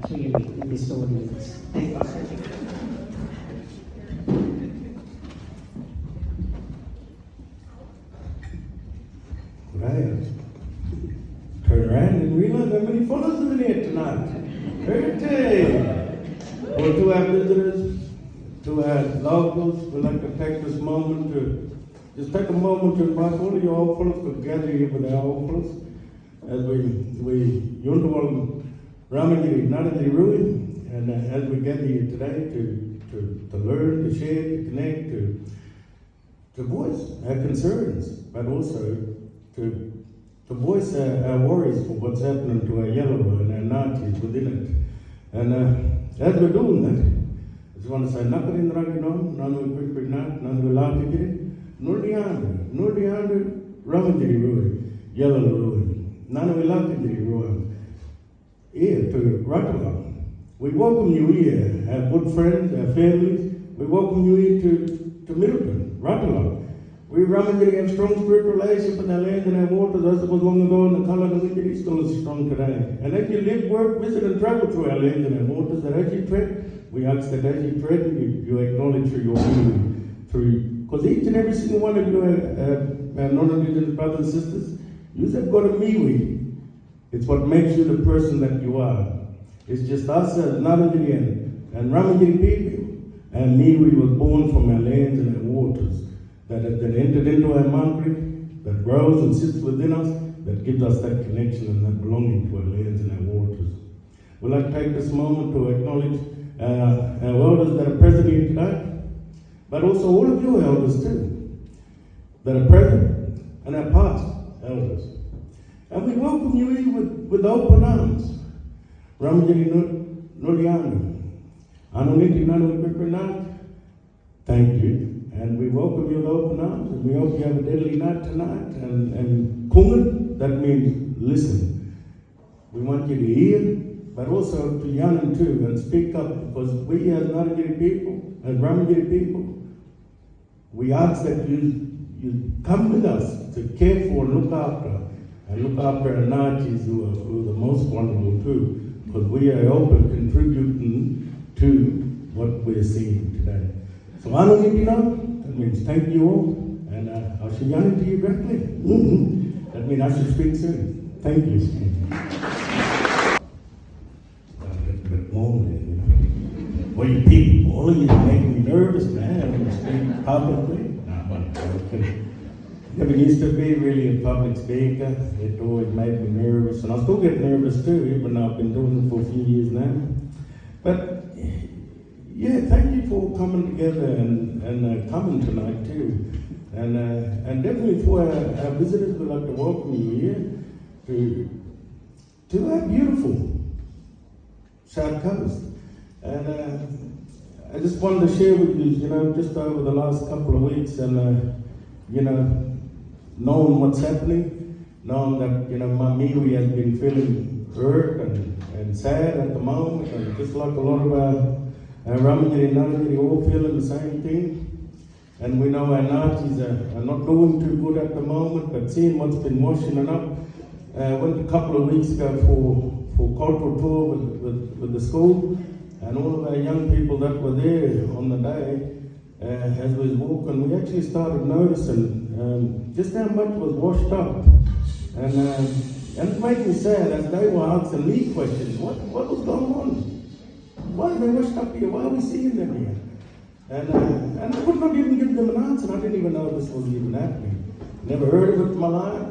clearly in this audience. Thank you, Cedric. Right. Turn around and realize how many fellows are in here tonight. 30. Well, to our visitors, to our locals, we'd like to take this moment to just take a moment to invite all of you old fellows to gather here with our old fellows as we Yuntuwal Ramagiri Narandi Ruin, and as we gather here today to learn, to share, to connect, to voice our concerns, but also to voice our worries for what's happening to our yellow and our Nazis within it. And as we're doing that, I just want to say, Nakarin Raginom, Nanu Quicknat, Nanu Latikiri, Nurdiandu, Ramagiri Ruin, Yellow Ruin, Nanu Latikiri Ruin, here to Ratala. We welcome you here, our good friends, our families. We welcome you here to Middleton, Ratala. We Ramagiri have strong spiritual relationship with our land and our waters, as it was long ago, and the colour of the Wikiri still is strong today. And as you live, work, visit, and travel through our land and our waters, that as you tread, we ask that as you tread, you acknowledge through your being, because each and every single one of you, our non-Indigenous brothers and sisters, you have got a miwi. It's what makes you the person that you are. It's just us as Narradian and Ramagiri people, and miwi was born from our lands and our waters, that have been entered into our mangri, that grows and sits within us, that gives us that connection and that belonging to our lands and our waters. We'd like to take this moment to acknowledge our elders that are present here today, but also all of you elders too, that are present, and our past elders. And we welcome you here with open arms. Ramajiri Nulianu, Anoniti Nanu, thank you. And we welcome you with open arms, and we hope you have a deadly night tonight. And Kungan, that means listen. We want you to hear, but also to yawn too, and speak up, because we as Narragiri people, as Ramagiri people, we ask that you come with us to care for and look after our Nazis who are the most vulnerable too, because we are open contributing to what we're seeing today. So that means thank you all, and I should yarn it to you directly. That means I should speak soon. Thank you. A bit more there, you know. Well, you people, all of you are making me nervous, man, when you speak publicly. Never used to be really a public speaker. It always made me nervous, and I still get nervous too, even though I've been doing it for a few years now. But yeah, thank you for coming together and coming tonight too. And definitely for our visitors, we'd like to welcome you here to our beautiful South Coast. And I just wanted to share with you, just over the last couple of weeks, and knowing what's happening, knowing that, my miwi has been feeling hurt and sad at the moment, and just like a lot of our Ramagiri and Narragiri all feeling the same thing. And we know our Nazis are not doing too good at the moment, but seeing what's been washing up. Went a couple of weeks ago for cultural tour with the school, and all of our young people that were there on the day, as we was walking, we actually started noticing just how much was washed up. And it made me sad as they were asking me questions. What was going on? Why are they washed up here? Why are we seeing them here? And I could not even give them an answer. I didn't even know this was even happening. Never heard of it in my life.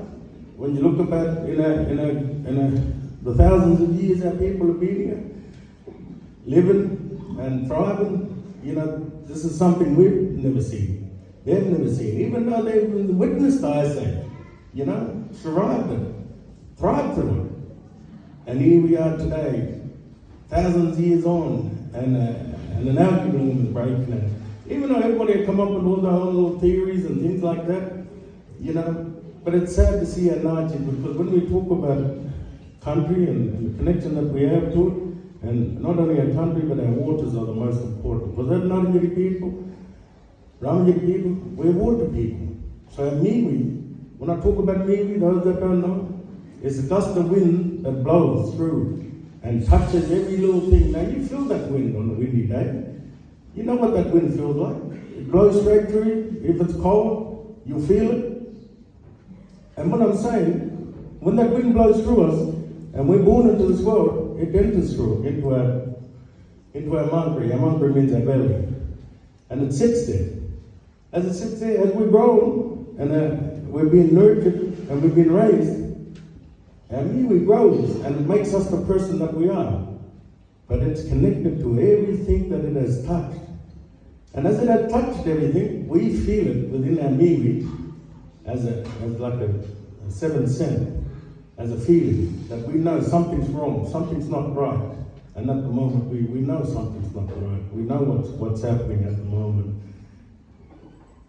When you look about the thousands of years our people have been here, living and thriving, this is something we've never seen. They've never seen, even though they've witnessed the Ice Age, survived it, thrived through it. And here we are today, thousands of years on, and an algae bloom is breaking out. Even though everybody had come up with all their own little theories and things like that, but it's sad to see our Nazis, because when we talk about country and the connection that we have to it, and not only our country, but our waters are the most important. Because they're Narragiri people, Ramagiri people, we're water people. So miwi, when I talk about miwi, those that don't know, it's a gust of wind that blows through and touches every little thing. Now you feel that wind on a windy day. You know what that wind feels like. It blows straight through you. If it's cold, you feel it. And what I'm saying, when that wind blows through us, and we're born into this world, it enters through into our mangri. Our mangri means our belly. And it sits there. As it sits there, as we grow, and we're being nurtured, and we've been raised, and we grows, and it makes us the person that we are. But it's connected to everything that it has touched. And as it has touched everything, we feel it within our miwi as like a seventh sense, as a feeling that we know something's wrong, something's not right. And at the moment, we know something's not right. We know what's happening at the moment.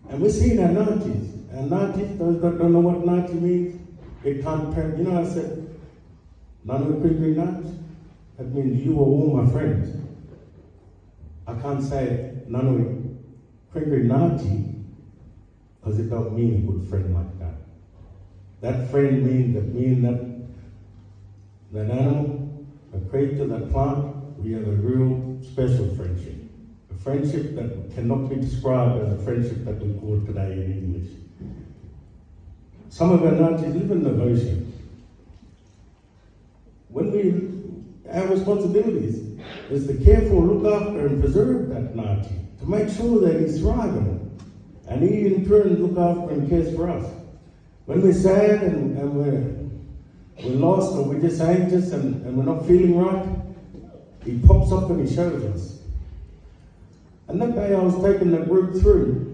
And we're seeing our Nantis. And Nantis, those that don't know what Nanti means, it can't turn. You know, I said, Nanu Kringri Nant, that means you are all my friends. I can't say Nanu Kringri Nanti, because it don't mean a good friend like that. That friend means that me and that animal, a creature, that plant, we have a real special friendship. A friendship that cannot be described as a friendship that we call today in English. Some of our Nantis live in the ocean. Our responsibilities is to care for, look after, and preserve that Nanti, to make sure that he's thriving. And he in turn look after and cares for us. When we're sad and we're lost, or we're just anxious and we're not feeling right, he pops up and he shows us. And that day I was taking that group through,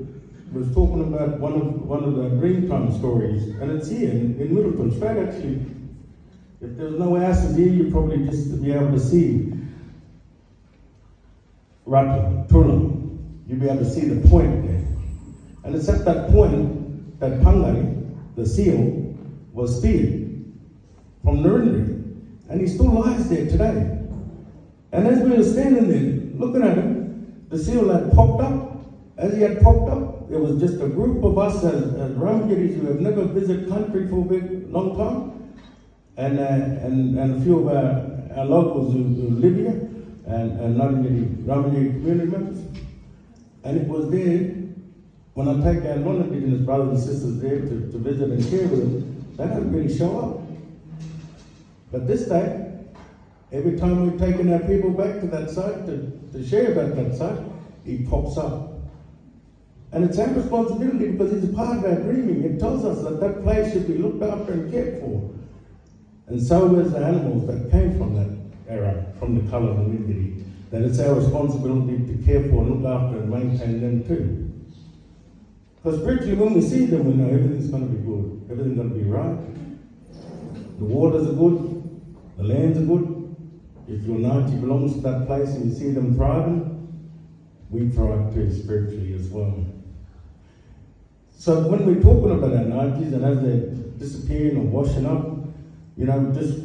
was talking about one of the Dreamtime stories, and it's here in Middleton, straight actually. If there was no asses here, you'd probably just be able to see Rata, Tula. You'd be able to see the point there. And it's at that point that Pangari, the seal, was speared from Nurundri. And he still lies there today. And as we were standing there, looking at him, the seal had popped up. As he had popped up, there was just a group of us as Ramgiris who have never visited country for a long time. And a few of our locals who live here, and not many Ramgiri community members. And it was there, when I take our non-Indigenous brothers and sisters there to visit and share with them, they don't really show up. But this day, every time we've taken our people back to that site to share about that site, he pops up. And it's our responsibility because it's a part of our dreaming. It tells us that that place should be looked after and cared for. And so is the animals that came from that era, from the colour of the Windiri, that it's our responsibility to care for and look after and maintain them too. Because spiritually, when we see them, we know everything's going to be good, everything's going to be right. The waters are good, the lands are good. If your Nati belongs to that place and you see them thriving, we thrive too spiritually as well. So when we're talking about our Natis and as they're disappearing or washing up, you know, just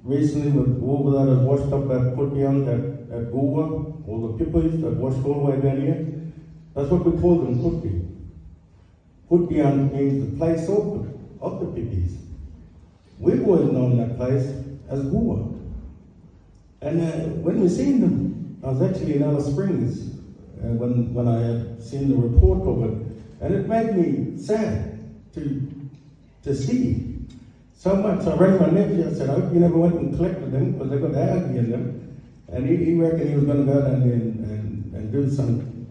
recently with all that has washed up at Puttiang, at Gulwa, all the Pipis that washed all the way down here, that's what we call them, Putti. Puttiang means the place of the Pipis. We've always known that place as Gulwa. And when we seen them, I was actually in Alice Springs when I had seen the report of it, and it made me sad to see so much. I rang my nephew, I said, I hope you never went and collected them, because they got algae in them. And he reckoned he was going to go down there and do some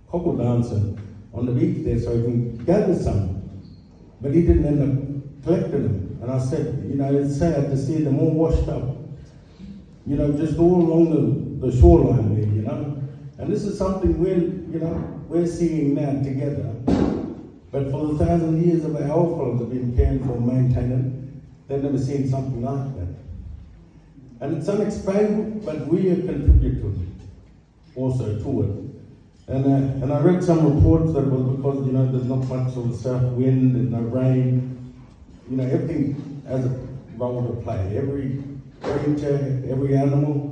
cockle dancing on the beach there so he can gather some. But he didn't end up collecting them. And I said, you know, it's sad to see them all washed up, you know, just all along the shoreline there, you know. And this is something we're seeing now together. But for the 1,000 years of our forefathers have been caring for and maintaining, they've never seen something like that. And it's unexplainable, but we have contributed also to it. And I read some reports that it was because, you know, there's not much of a south wind, there's no rain, you know, everything has a role to play. Every creature, every animal,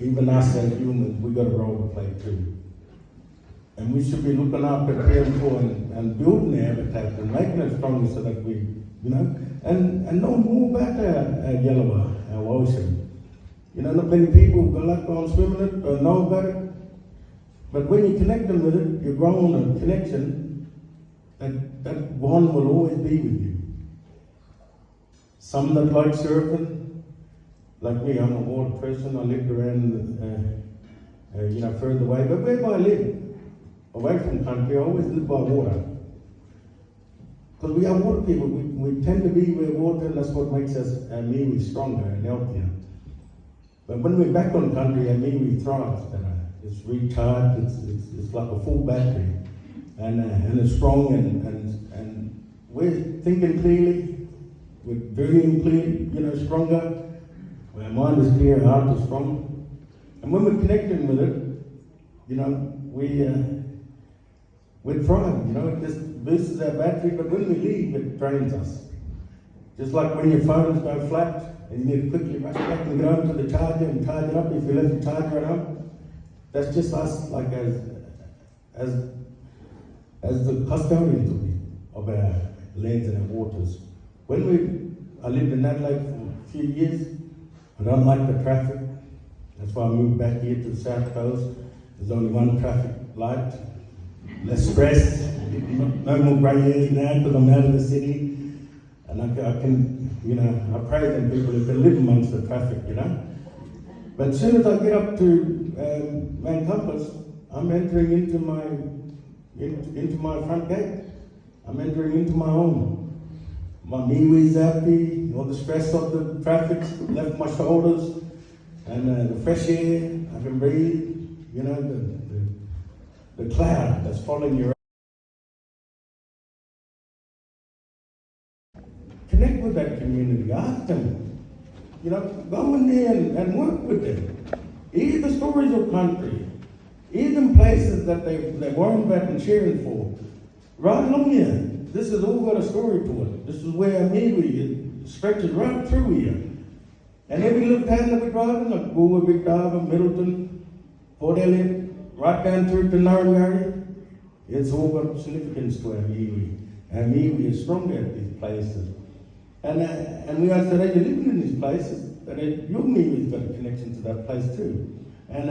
even us as humans, we've got a role to play too. And we should be looking after, caring for, and building the habitat and making it stronger so that we, you know, and know more about our Yellowa, our ocean. You know, not many people go like go on swimming it or know about it. But when you connect them with it, you're growing a connection, that one will always be with you. Some that like surfing, like me, I'm a water person. I lived around, further away. But wherever I live, away from country, I always live by water. Because we are water people. We tend to be where water, and that's what makes us, me, stronger and healthier. But when we're back on country, we thrive better. It's recharged, it's like a full battery. And it's strong, and we're thinking clearly, we're dreaming clearly, stronger. Our mind is clear, our heart is strong. And when we're connecting with it, we thrive, it just boosts our battery, but when we leave, it drains us. Just like when your phones go flat, and you need to quickly rush back and go to the charger and charge it up if you left the charger at home. That's just us, like as the custodians of our lands and our waters. I lived in Adelaide for a few years. I don't like the traffic. That's why I moved back here to the South Coast. There's only one traffic light. Less stress. No more grey hairs now because I'm out of the city. And I can, I praise them people who can live amongst the traffic, But as soon as I get up to Mount Compass, I'm entering into my front gate. I'm entering into my home. My MeWe's happy, all the stress of the traffic left my shoulders, and the fresh air, I can breathe, the cloud that's following you. Connect with that community, ask them, go in there and work with them. Hear the stories of country, hear them places that they're worrying about and cheering for. Right along here, this has all got a story to it. This is where it stretches right through here. And every little town that we drive in, like Goolwa, Big Darwin, Middleton, Port Elliot, right down through to Narrabri, it's all got significance to our MeWe. Our MeWe is stronger at these places. And we ask that as you're living in these places, that your MeWe's got a connection to that place too. And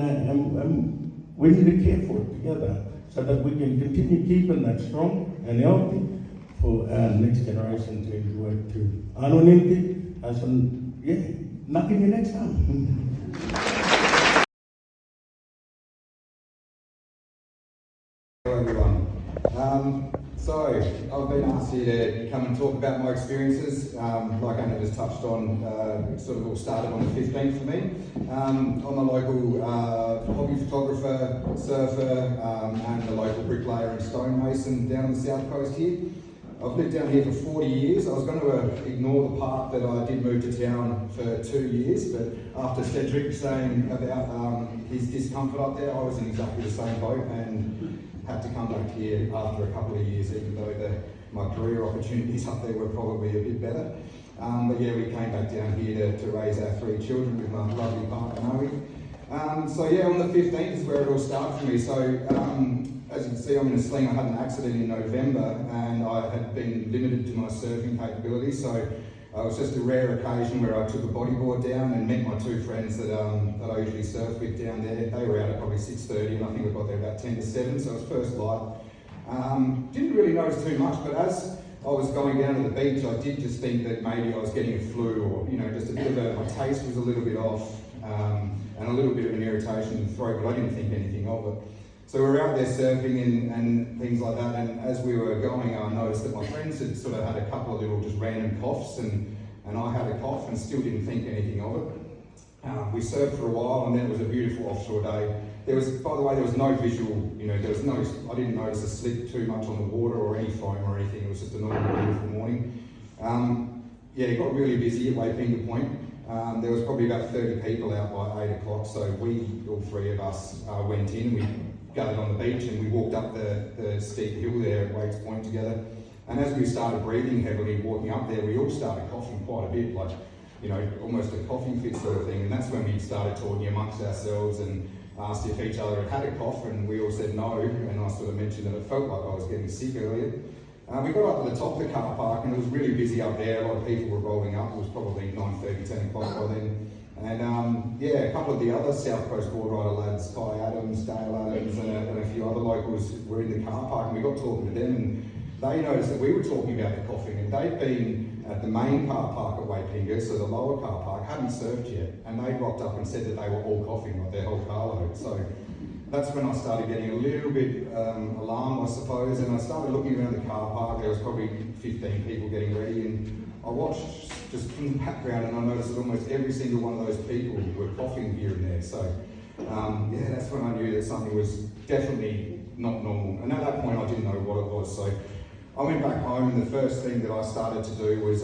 we need to care for it together so that we can continue keeping that strong and healthy for our next generation to enjoy too. Knocking you next time. Hello everyone. So I've been asked here to come and talk about my experiences. Like Anna just touched on, it sort of all started on the 15th for me. I'm a local hobby photographer, surfer, and a local bricklayer and stonemason down on the south coast here. I've lived down here for 40 years. I was going to ignore the part that I did move to town for 2 years, but after Cedric saying about his discomfort up there, I was in exactly the same boat and had to come back here after a couple of years, even though my career opportunities up there were probably a bit better. But yeah, we came back down here to raise our 3 children with my lovely partner, Noe. So yeah, on the 15th is where it all started for me. So as you can see, I'm in a sling. I had an accident in November and I had been limited to my surfing capabilities. So it was just a rare occasion where I took a bodyboard down and met my 2 friends that I usually surf with down there. They were out at probably 6:30 and I think we got there about 10 to 7, so it was first light. Didn't really notice too much, but as I was going down to the beach, I did just think that maybe I was getting a flu or, just a bit of my taste was a little bit off and a little bit of an irritation in the throat, but I didn't think anything of it. So we were out there surfing and things like that, and as we were going, I noticed that my friends had sort of had a couple of little just random coughs, and I had a cough and still didn't think anything of it. We surfed for a while, and then it was a beautiful offshore day. There was, by the way, there was no visual, I didn't notice a slip too much on the water or any foam or anything. It was just a normal, beautiful morning. It got really busy at Wayfinger Point. There was probably about 30 people out by 8 o'clock, so all 3 of us went in. We gathered on the beach and we walked up the steep hill there at Waits Point together. And as we started breathing heavily, walking up there, we all started coughing quite a bit, like, almost a coughing fit sort of thing. And that's when we started talking amongst ourselves and asked if each other had a cough, and we all said no. And I sort of mentioned that it felt like I was getting sick earlier. We got up to the top of the car park and it was really busy up there. A lot of people were rolling up. It was probably 9:30, 10 o'clock by then. And yeah, a couple of the other South Coast board rider lads, Kai Adams, Dale Adams, and a few other locals were in the car park, and we got talking to them, and they noticed that we were talking about the coughing, and they'd been at the main car park at Waitinga, so the lower car park, hadn't surfed yet, and they rocked up and said that they were all coughing, like their whole carload. So that's when I started getting a little bit alarmed, I suppose, and I started looking around the car park. There was probably 15 people getting ready, and I watched just from the background, and I noticed that almost every single one of those people were coughing here and there. So yeah, that's when I knew that something was definitely not normal. And at that point, I didn't know what it was. So I went back home, and the first thing that I started to do was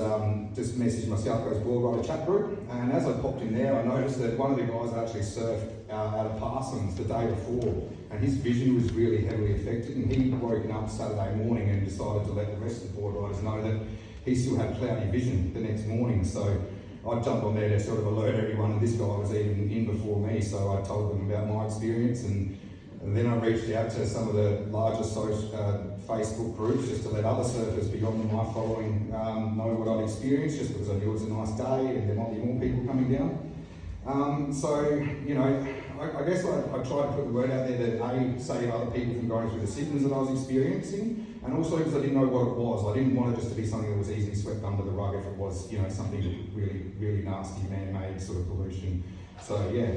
just message my South Coast Board Rider chat group. And as I popped in there, I noticed that one of the guys had actually surfed out of Parsons the day before, and his vision was really heavily affected. And he'd woken up Saturday morning and decided to let the rest of the board riders know that he still had cloudy vision the next morning. So I jumped on there to sort of alert everyone, and this guy was even in before me, so I told them about my experience, and then I reached out to some of the larger Facebook groups just to let other surfers beyond my following know what I'd experienced, just because I knew it was a nice day and there might be more people coming down. So, you know, I guess I tried to put the word out there that A, save other people from going through the symptoms that I was experiencing, and also because I didn't know what it was. I didn't want it just to be something that was easily swept under the rug if it was, you know, something really, really nasty, man-made sort of pollution. So yeah.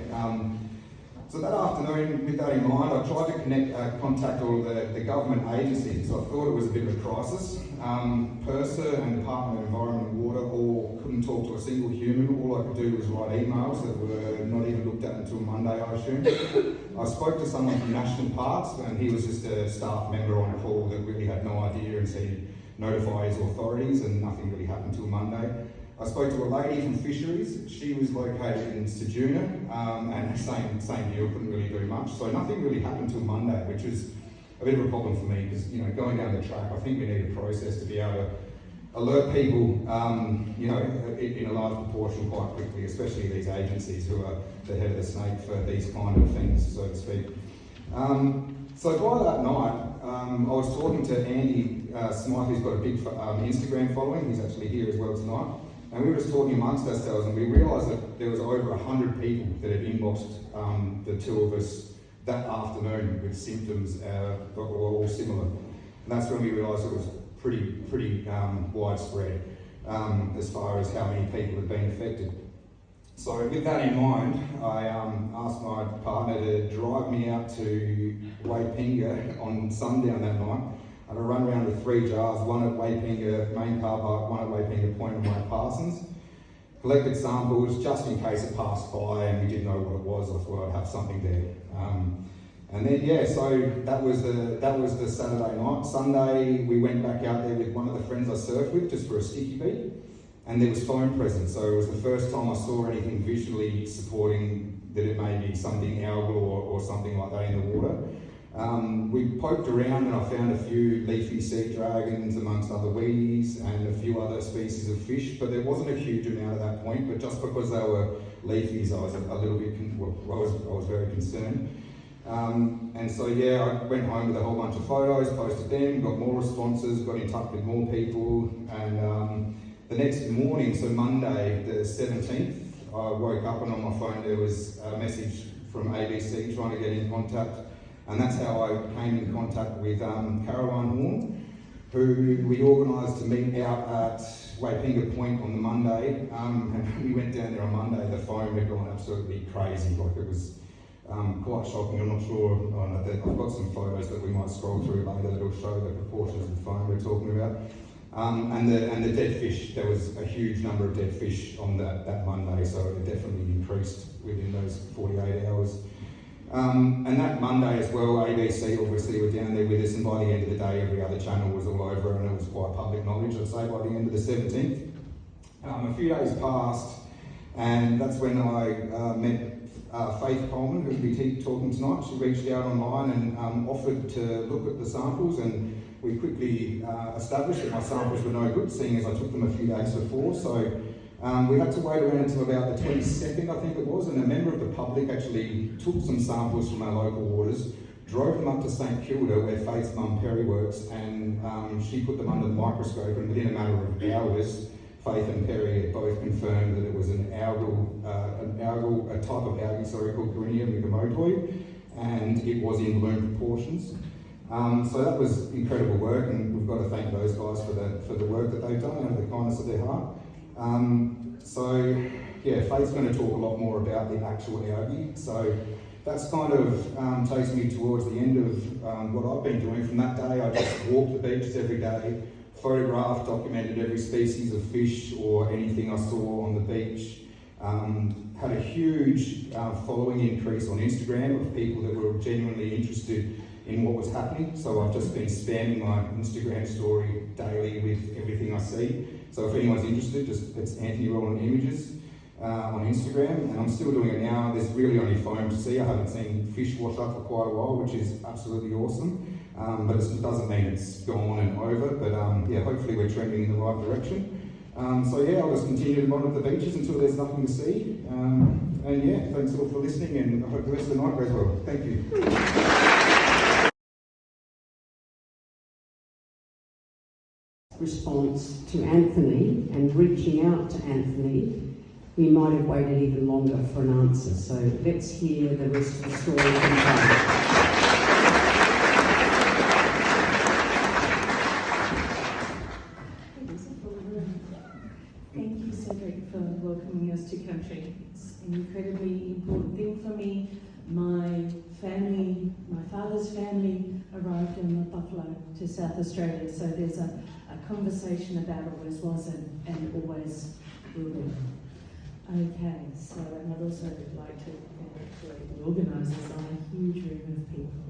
So that afternoon, with that in mind, I tried to contact all the government agencies. I thought it was a bit of a crisis. PERSA and Department of Environment and Water all couldn't talk to a single human. All I could do was write emails that were not even looked at until Monday, I assume. I spoke to someone from National Parks, and he was just a staff member on a call that really had no idea, and said he'd notify his authorities, and nothing really happened until Monday. I spoke to a lady from Fisheries. She was located in Ceduna, and same deal, couldn't really do much. So nothing really happened till Monday, which is a bit of a problem for me, because, you know, going down the track, I think we need a process to be able to alert people, you know, in a large proportion quite quickly, especially these agencies who are the head of the snake for these kind of things, so to speak. So by that night, I was talking to Andy Smythe, who's got a big Instagram following. He's actually here as well tonight. And we were just talking amongst ourselves, and we realised that there was over 100 people that had inboxed the two of us that afternoon with symptoms that were all similar. And that's when we realised it was pretty widespread as far as how many people had been affected. So with that in mind, I asked my partner to drive me out to Waitinga on sundown that night. And I run around with 3 jars, one at Waitinga main car park, one at Waitinga Point and one at Parsons. Collected samples just in case it passed by and we didn't know what it was. I thought I'd have something there. And then yeah, so that was the Saturday night. Sunday we went back out there with one of the friends I surfed with just for a sticky beat, and there was foam present. So it was the first time I saw anything visually supporting that it may be something algal or something like that in the water. We poked around and I found a few leafy sea dragons amongst other weedies and a few other species of fish, but there wasn't a huge amount at that point. But just because they were leafies, I was a little bit, I was very concerned. And so yeah, I went home with a whole bunch of photos, posted them, got more responses, got in touch with more people, and the next morning, so Monday the 17th, I woke up and on my phone there was a message from ABC trying to get in contact. And that's how I came in contact with Caroline Horn, who we organised to meet out at Waitinga Point on the Monday. And when we went down there on Monday, the foam had gone absolutely crazy. Like, it was quite shocking. I'm not sure. I've got some photos that we might scroll through later that'll show the proportions of the foam we're talking about. And the dead fish. There was a huge number of dead fish on that Monday, so it definitely increased within those 48 hours. And that Monday as well, ABC obviously were down there with us, and by the end of the day, every other channel was all over, and it was quite public knowledge, I'd say, by the end of the 17th. A few days passed, and that's when I met Faith Coleman, who will be talking tonight. She reached out online and offered to look at the samples, and we quickly established that my samples were no good, seeing as I took them a few days before. So we had to wait around until about the 22nd, I think it was, and a member of the public actually took some samples from our local waters, drove them up to St Kilda, where Faith's mum Perry works, and she put them under the microscope, and within a matter of hours, Faith and Perry both confirmed that it was a type of algae, called Corinium micomotoi, and it was in bloom proportions. So that was incredible work, and we've got to thank those guys for the work that they've done and the kindness of their heart. Faith's going to talk a lot more about the actual algae. So that's kind of takes me towards the end of what I've been doing. From that day, I just walked the beaches every day, photographed, documented every species of fish or anything I saw on the beach. Had a huge following increase on Instagram of people that were genuinely interested in what was happening. So I've just been spamming my Instagram story daily with everything I see. So if anyone's interested, it's Anthony Rowland Images on Instagram, and I'm still doing it now. There's really only foam to see. I haven't seen fish wash up for quite a while, which is absolutely awesome. But it doesn't mean it's gone and over, but hopefully we're trending in the right direction. I'll just continue to monitor the beaches until there's nothing to see. Thanks all for listening, and I hope the rest of the night goes well. Thank you. Response to Anthony and reaching out to Anthony, we might have waited even longer for an answer. So let's hear the rest of the story from Bob. Thank you, Cedric, for welcoming us to country. It's an incredibly important thing for me. My family, my father's family, arrived in the Buffalo to South Australia, so there's a conversation about always was and always will be. Okay, so, and I'd also like to congratulate the organisers on a huge room of people.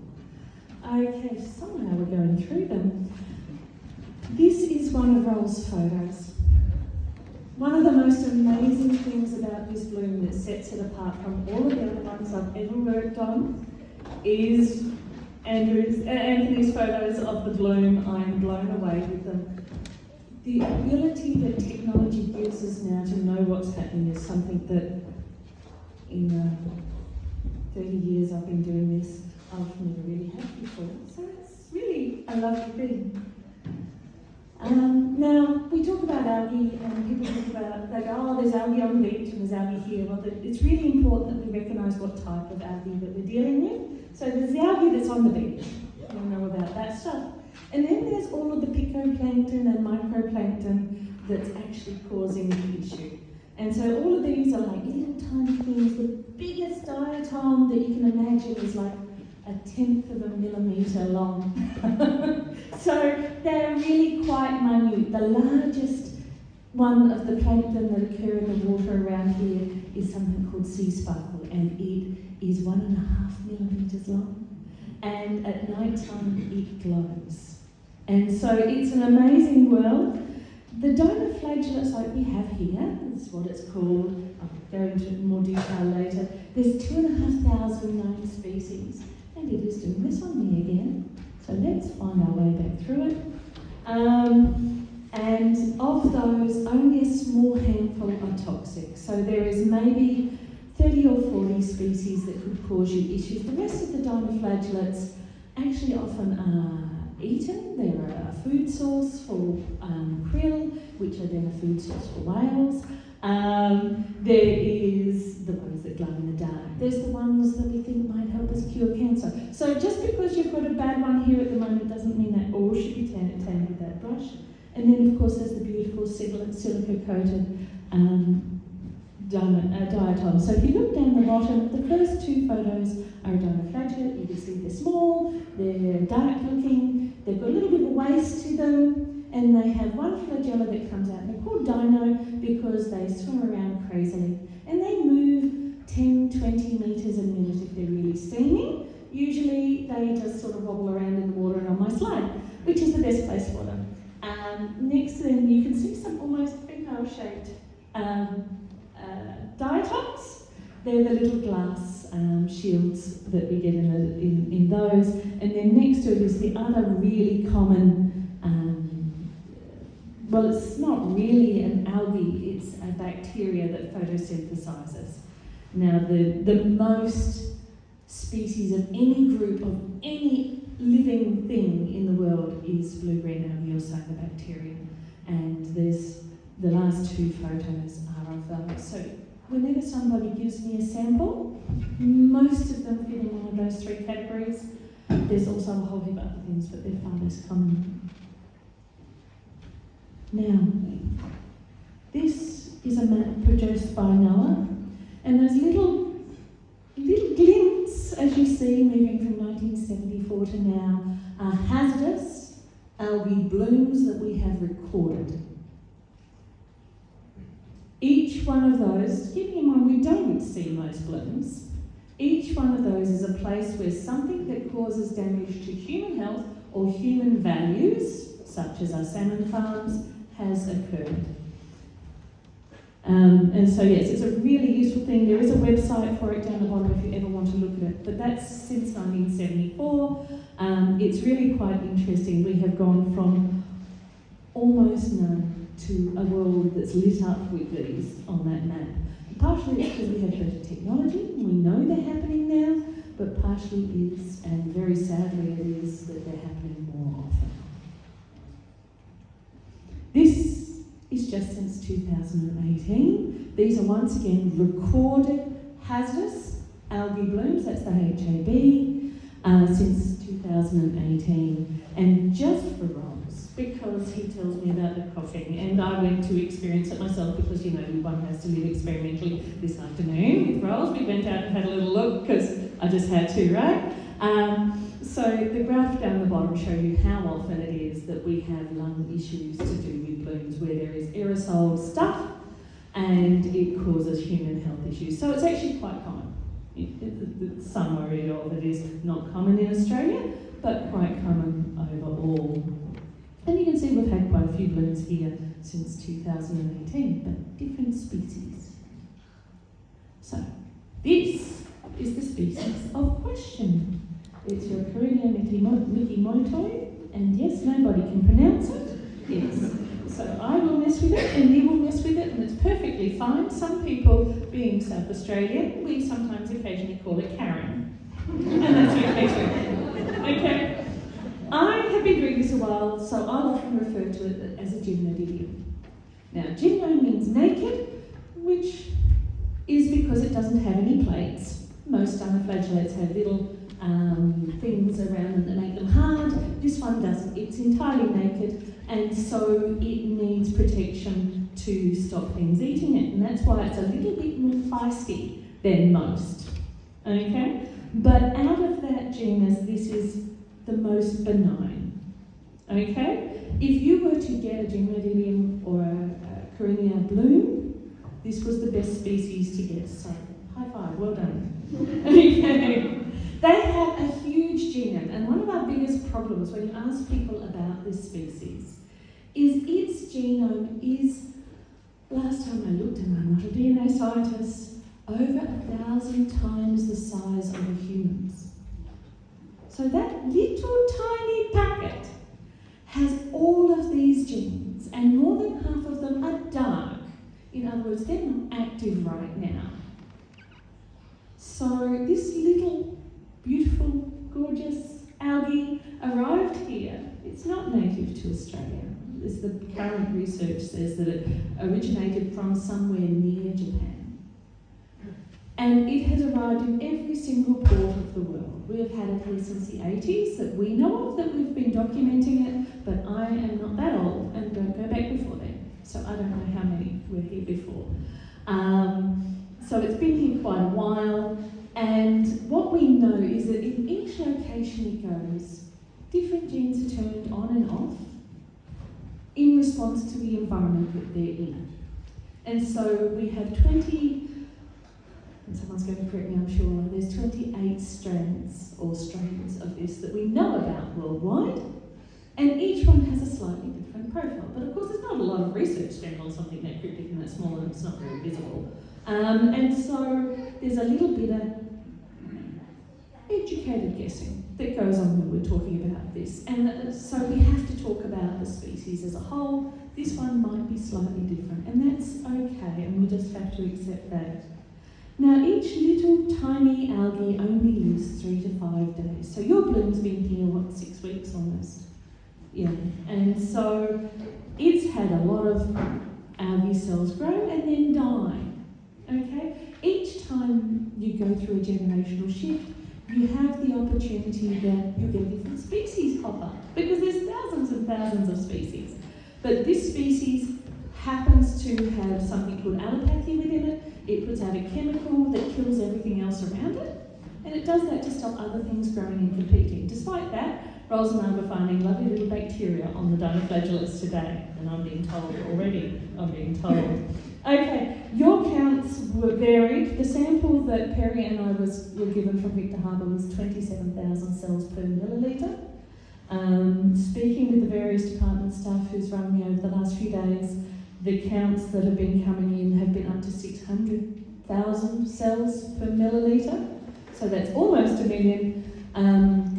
Okay, somehow we're going through them. This is one of Rol's photos. One of the most amazing things about this bloom that sets it apart from all of the other ones I've ever worked on is Anthony's photos of the bloom. I'm blown away with them. The ability that technology gives us now to know what's happening is something that in 30 years I've been doing this, I've never really had before. So it's really a lovely thing. Now, we talk about algae and people talk about, they go, oh, there's algae on the beach and there's algae here. Well, it's really important that we recognise what type of algae that we're dealing with. So there's the algae that's on the beach. You know about that stuff. And then there's all of the phytoplankton and microplankton that's actually causing the issue. And so all of these are like little tiny things. The biggest diatom that you can imagine is like 1/10 of a millimetre long. So they're really quite minute. The largest one of the plankton that occur in the water around here is something called sea sparkle, and it is 1.5 millimetres long. And at night time it glows. And so it's an amazing world. The dinoflagellates like we have here, that's what it's called, I'll go into more detail later. There's 2,500 known species, and it is doing this on me again. So let's find our way back through it. And of those, only a small handful are toxic. So there is maybe 30 or 40 species that could cause you issues. The rest of the dinoflagellates actually often are eaten. They're a food source for krill, which are then a food source for whales. There is the ones that glow in the dark. There's the ones that we think might help us cure cancer. So just because you've got a bad one here at the moment doesn't mean that all should be tamed with that brush. And then of course there's the beautiful silica-coated diatom. So if you look down the bottom, the first two photos are a dinoflagellate. You can see they're small, they're dark looking, they've got a little bit of waste to them, and they have one flagella that comes out. And they're called dino because they swim around crazily. And they move 10, 20 metres a minute if they're really steaming. Usually they just sort of wobble around in the water and on my slide, which is the best place for them. Next to them you can see some almost female-shaped diatoms. They're the little glass shields that we get in those. And then next to it is the other really common, well, it's not really an algae, it's a bacteria that photosynthesizes. Now, the most species of any group of any living thing in the world is blue-green algae or cyanobacterium. And there's the last two photos are of those. So whenever somebody gives me a sample, most of them fit in one of those three categories. There's also a whole heap of other things, but they're far less common. Now, this is a map produced by NOAA, and those little glints, as you see, moving from 1974 to now, are hazardous algae blooms that we have recorded. Each one of those, keeping in mind we don't see most blooms, each one of those is a place where something that causes damage to human health or human values, such as our salmon farms, has occurred. And so yes, it's a really useful thing. There is a website for it down the bottom if you ever want to look at it, but that's since 1974. It's really quite interesting. We have gone from almost none to a world that's lit up with these on that map. Partially it's because we have better technology, we know they're happening now, but partially is, and very sadly it is, that they're happening more often. This is just since 2018. These are once again recorded hazardous algae blooms, that's the HAB, since 2018. And just for Ross, because he tells me about the coughing, and I went to experience it myself because, you know, one has to live experimentally this afternoon with Rolls. We went out and had a little look because I just had to, right? So the graph down the bottom shows you how often it is that we have lung issues to do with blooms where there is aerosol stuff and it causes human health issues. So it's actually quite common. The summary of it is not common in Australia, but quite common overall. And you can see we've had quite a few blooms here since 2018, but different species. So this is the species of question. It's your Corelia mikimotoi, and yes, nobody can pronounce it. Yes. So I will mess with it, and you will mess with it, and it's perfectly fine. Some people, being South Australian, we sometimes occasionally call it Karen. And that's okay too. Okay? I have been doing this a while, so I'll often refer to it as a gymnodidium. Now, gymno means naked, which is because it doesn't have any plates. Most dinoflagellates have little things around them that make them hard. This one doesn't. It's entirely naked, and so it needs protection to stop things eating it, and that's why it's a little bit more feisty than most. Okay? But out of that genus, this is the most benign. Okay? If you were to get a gymnodidium or a Corelia bloom, this was the best species to get. So, high five, well done. Okay. They have a huge genome, and one of our biggest problems when you ask people about this species is its genome is, last time I looked, and I'm not a DNA scientist, over 1,000 times the size of a human's. So that little tiny packet has all of these genes, and more than half of them are dark. In other words, they're not active right now. So this little beautiful, gorgeous algae arrived here. It's not native to Australia. As the current research says that it originated from somewhere near Japan. And it has arrived in every single port of the world. We have had it here since the 80s that we know of, that we've been documenting it, but I am not that old and don't go back before then. So I don't know how many were here before. So it's been here quite a while. And what we know is that in each location it goes, different genes are turned on and off in response to the environment that they're in. And so we have 20, and someone's going to correct me, I'm sure, there's 28 strands or strains of this that we know about worldwide, and each one has a slightly different profile. But of course there's not a lot of research done on something that cryptic and that small, and it's not very visible. And so there's a little bit of educated guessing that goes on when we're talking about this. And so we have to talk about the species as a whole. This one might be slightly different, and that's okay, and we just have to accept that. Now, each little tiny algae only lives 3 to 5 days. So your bloom's been here, 6 weeks almost? Yeah, and so it's had a lot of algae cells grow and then die. Okay? Each time you go through a generational shift, you have the opportunity that you get different species pop up, because there's thousands and thousands of species. But this species happens to have something called allopathy within it. It puts out a chemical that kills everything else around it, and it does that to stop other things growing and competing. Despite that, Rolls and I were finding lovely little bacteria on the dinoflagellates today, and I'm being told already, Okay, your counts were varied. The sample that Perry and I were given from Victor Harbour was 27,000 cells per milliliter. Speaking with the various department staff who's run me over the last few days, the counts that have been coming in have been up to 600,000 cells per milliliter, so that's almost a million.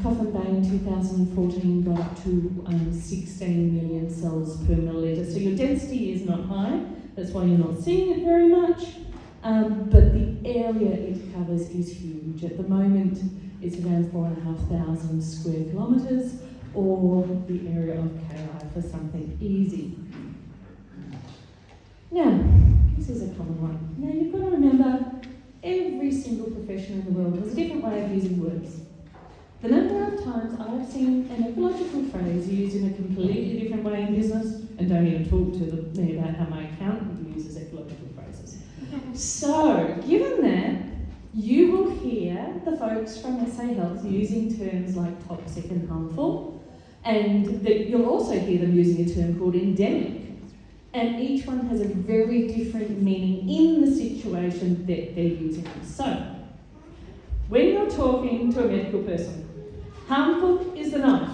Coffin Bay in 2014 got up to 16 million cells per milliliter, so your density is not high, that's why you're not seeing it very much, but the area it covers is huge. At the moment it's around 4,500 square kilometres, or the area of KI for something easy. Now, this is a common one. Now you've got to remember, every single profession in the world has a different way of using words. The number of times I've seen an ecological phrase used in a completely different way in business, and don't even talk to me about how my accountant uses ecological phrases. So, given that, you will hear the folks from SA Health using terms like toxic and harmful, and that you'll also hear them using a term called endemic. And each one has a very different meaning in the situation that they're using it. So, when you're talking to a medical person, harmful is the knife,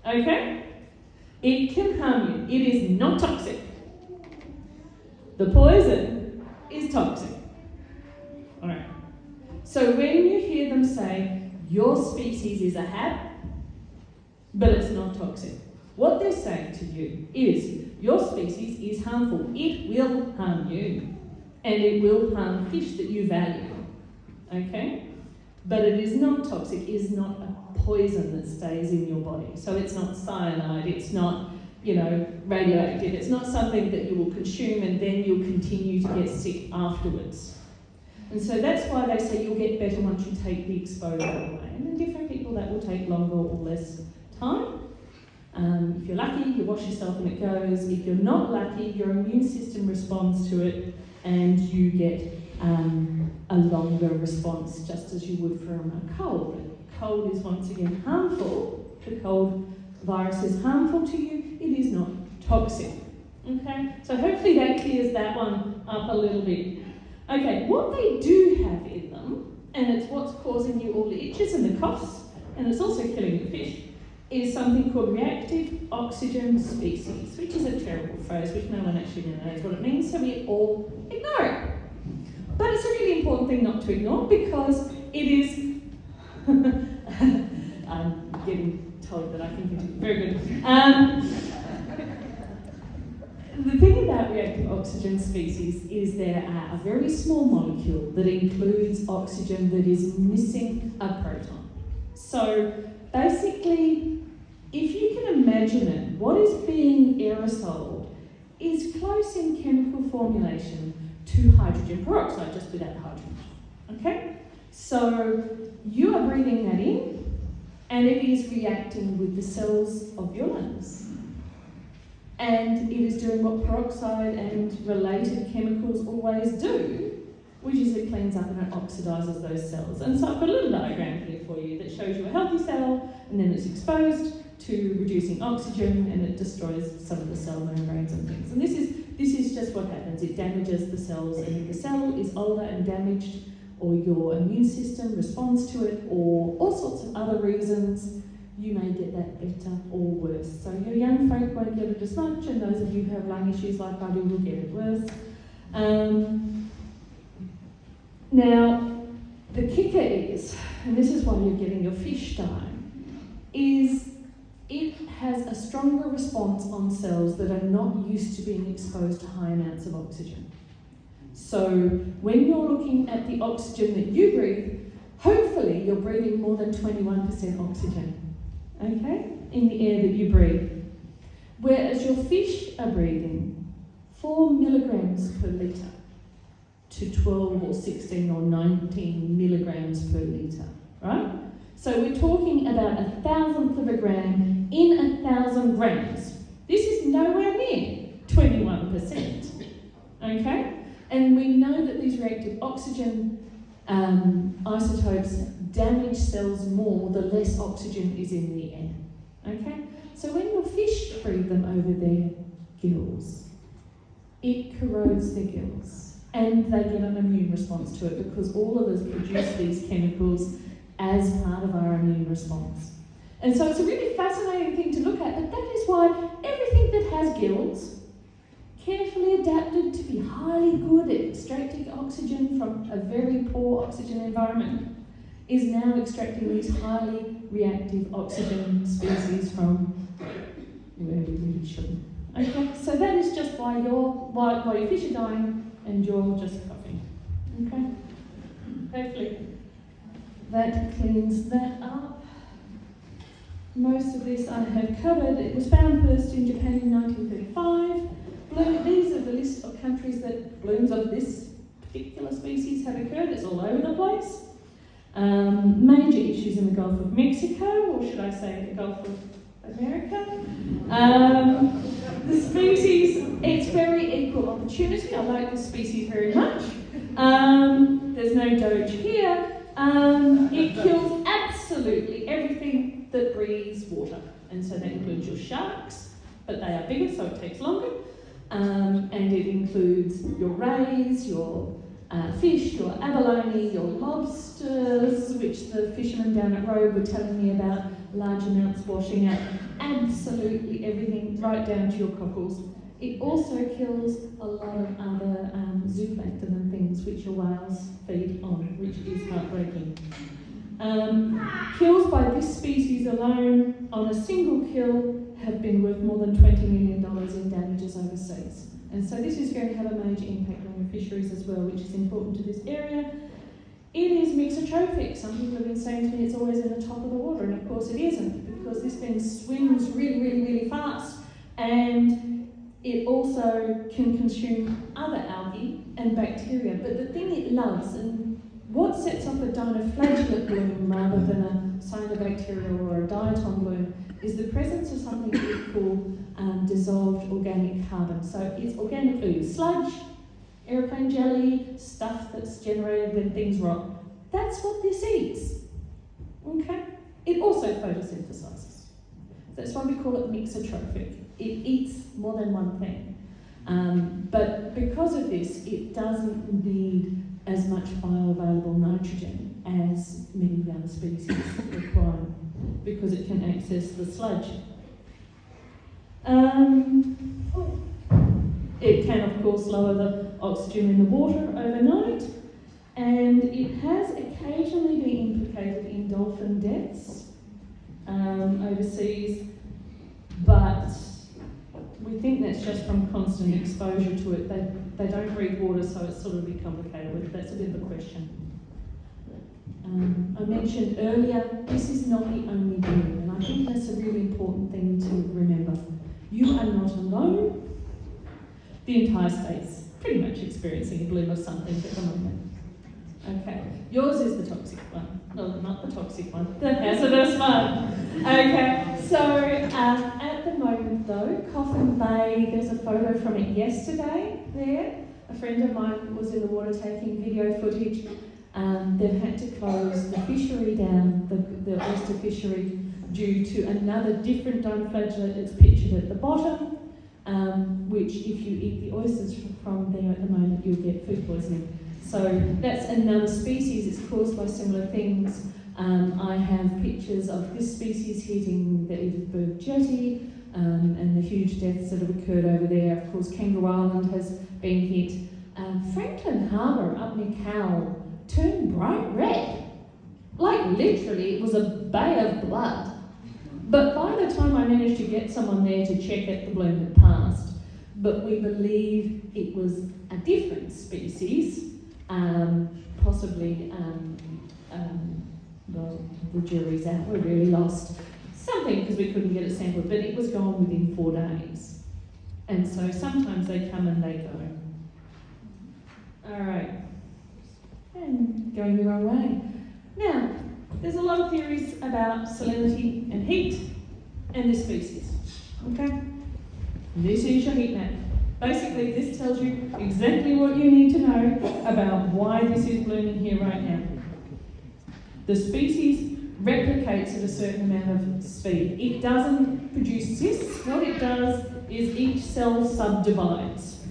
okay? It can harm you. It is not toxic. The poison is toxic. All right. So when you hear them say, your species is a HAP, but it's not toxic, what they're saying to you is, your species is harmful. It will harm you, and it will harm fish that you value, okay? But it is not toxic. It is not a poison that stays in your body. So it's not cyanide, it's not, radioactive. It's not something that you will consume and then you'll continue to get sick afterwards. And so that's why they say you'll get better once you take the exposure away. And in different people that will take longer or less time. If you're lucky, you wash yourself and it goes. If you're not lucky, your immune system responds to it and you get a longer response, just as you would from a cold. Cold is once again harmful. The cold virus is harmful to you. It is not toxic. Okay, so hopefully that clears that one up a little bit. Okay, what they do have in them, and it's what's causing you all the itches and the coughs, and it's also killing the fish, is something called reactive oxygen species, which is a terrible phrase, which no one actually knows what it means, so we all ignore it. But it's a really important thing not to ignore, because it is... I'm getting told that I think it's very good. The thing about reactive oxygen species is there are a very small molecule that includes oxygen that is missing a proton. So basically, if you can imagine it, what is being aerosoled is close in chemical formulation to hydrogen peroxide, just without the hydrogen. Okay? So you are breathing that in, and it is reacting with the cells of your lungs. And it is doing what peroxide and related chemicals always do, which is it cleans up and it oxidizes those cells. And so I've got a little diagram here for you that shows you a healthy cell, and then it's exposed to reducing oxygen, and it destroys some of the cell membranes and things. And this is just what happens. It damages the cells, and if the cell is older and damaged, or your immune system responds to it, or all sorts of other reasons, you may get that better or worse. So your young folk won't get it as much, and those of you who have lung issues like I do will get it worse. Now, the kicker is, and this is why you're getting your fish dying, is it has a stronger response on cells that are not used to being exposed to high amounts of oxygen. So when you're looking at the oxygen that you breathe, hopefully you're breathing more than 21% oxygen, okay, in the air that you breathe. Whereas your fish are breathing 4 milligrams per litre to 12 or 16 or 19 milligrams per litre, right? So we're talking about 1,000th of a gram in 1,000 grams. This is nowhere near 21%, okay? And we know that these reactive oxygen isotopes damage cells more the less oxygen is in the air, okay? So when your fish breathe them over their gills, it corrodes their gills, and they get an immune response to it because all of us produce these chemicals as part of our immune response. And so it's a really fascinating thing to look at, but that is why everything that has gills, carefully adapted to be highly good at extracting oxygen from a very poor oxygen environment, is now extracting these highly reactive oxygen species from where we really shouldn't. Okay, so that is just why your fish are dying and you're just coughing. Okay, hopefully that cleans that up. Most of this I have covered. It was found first in Japan in 1935. These are the list of countries that blooms of this particular species have occurred. It's all over the place. Major issues in the Gulf of Mexico, or should I say the Gulf of America. The species, it's very equal opportunity. I like this species very much. There's no doge here. It kills absolutely everything that breathes water. And so that includes your sharks, but they are bigger, so it takes longer. And it includes your rays, your fish, your abalone, your lobsters, which the fishermen down at Roe were telling me about, large amounts washing out. Absolutely everything, right down to your cockles. It also kills a lot of other zooplankton and things which your whales feed on, which is heartbreaking. Kills by this species alone on a single kill have been worth more than $20 million in damages overseas. And so this is going to have a major impact on your fisheries as well, which is important to this area. It is mixotrophic. Some people have been saying to me it's always in the top of the water, and of course it isn't, because this thing swims really, really, really fast, and it also can consume other algae and bacteria. But the thing it loves, and what sets off a dinoflagellate bloom rather than a cyanobacterial or a diatom bloom, is the presence of something we call dissolved organic carbon. So it's organic ooze, sludge, aeroplane jelly, stuff that's generated when things rot. That's what this eats. Okay? It also photosynthesizes. That's why we call it mixotrophic. It eats more than one thing. But because of this, it doesn't need as much bioavailable nitrogen as many of the other species require, because it can access the sludge. It can, of course, lower the oxygen in the water overnight, and it has occasionally been implicated in dolphin deaths overseas, but we think that's just from constant exposure to it. They don't breathe water, so it's sort of a bit complicated. That's a bit of a question. I mentioned earlier, this is not the only bloom, and I think that's a really important thing to remember. You are not alone. The entire state's pretty much experiencing a bloom of something at the moment. Okay, yours is the toxic one. No, not the toxic one, the hazardous one. Okay, so at the moment though, Coffin Bay, there's a photo from it yesterday there. A friend of mine was in the water taking video footage. They've had to close the fishery down, the oyster fishery, due to another different dinoflagellate that's pictured at the bottom, which if you eat the oysters from there at the moment, you'll get food poisoning. So that's another species. It's caused by similar things. I have pictures of this species hitting the Edithburgh jetty and the huge deaths that have occurred over there. Of course, Kangaroo Island has been hit. Franklin Harbour up near Cowell turned bright red. Like literally, it was a bay of blood. But by the time I managed to get someone there to check it, the bloom had passed. But we believe it was a different species, possibly, well, the jury's out, we're really lost. Something, because we couldn't get it sampled, but it was gone within 4 days. And so sometimes they come and they go. All right. And going the wrong way. Now, there's a lot of theories about salinity and heat and this species. Okay? This is your heat map. Basically, this tells you exactly what you need to know about why this is blooming here right now. The species replicates at a certain amount of speed. It doesn't produce cysts. What it does is each cell subdivides.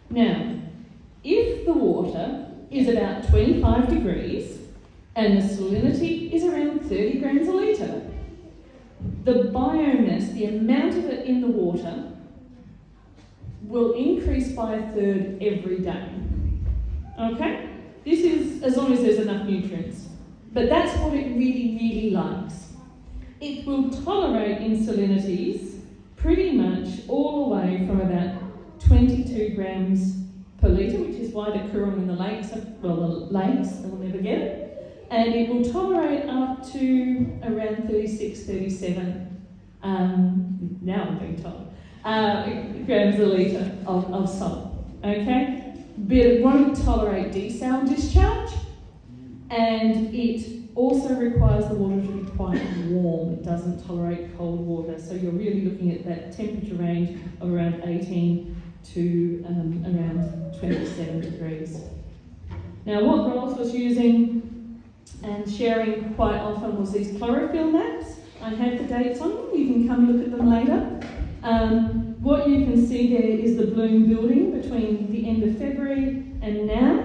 Now, if the water is about 25 degrees and the salinity is around 30 grams a litre, the biomass, the amount of it in the water, will increase by a third every day. Okay? This is as long as there's enough nutrients. But that's what it really, really likes. It will tolerate in salinities pretty much all the way from about 22 grams per litre, which is why the coorong in the lakes, the lakes, they'll never get it. And it will tolerate up to around 36, 37, now I'm being told, grams a litre of salt, okay? But it won't tolerate desal discharge, and it also requires the water to be quite warm. It doesn't tolerate cold water, so you're really looking at that temperature range of around 18 to around 27 degrees. Now, what Rolf was using and sharing quite often was these chlorophyll maps. I have the dates on them, you can come look at them later. What you can see there is the bloom building between the end of February and now.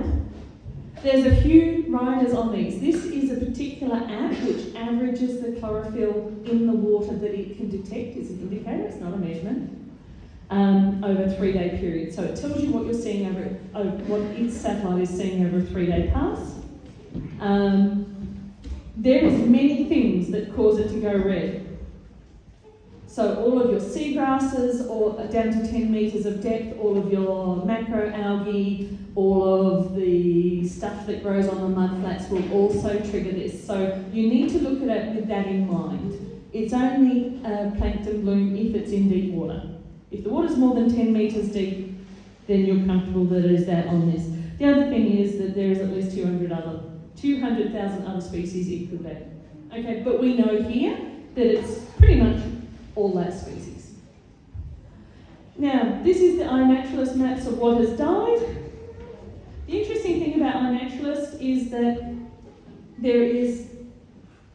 There's a few riders on these. This is a particular app which averages the chlorophyll in the water that it can detect. It's an indicator, it's not a measurement, over a 3-day period. So it tells you what you're seeing what its satellite is seeing over a 3-day pass. There's many things that cause it to go red. So all of your seagrasses, or down to 10 metres of depth, all of your macroalgae, all of the stuff that grows on the mudflats will also trigger this. So you need to look at it with that in mind. It's only a plankton bloom if it's in deep water. If the water's more than 10 metres deep, then you're comfortable that there's that on this. The other thing is that there is at least 200,000 other species it could be. Okay, but we know here that it's pretty much all that species. Now, this is the iNaturalist maps of what has died. The interesting thing about iNaturalist is that there is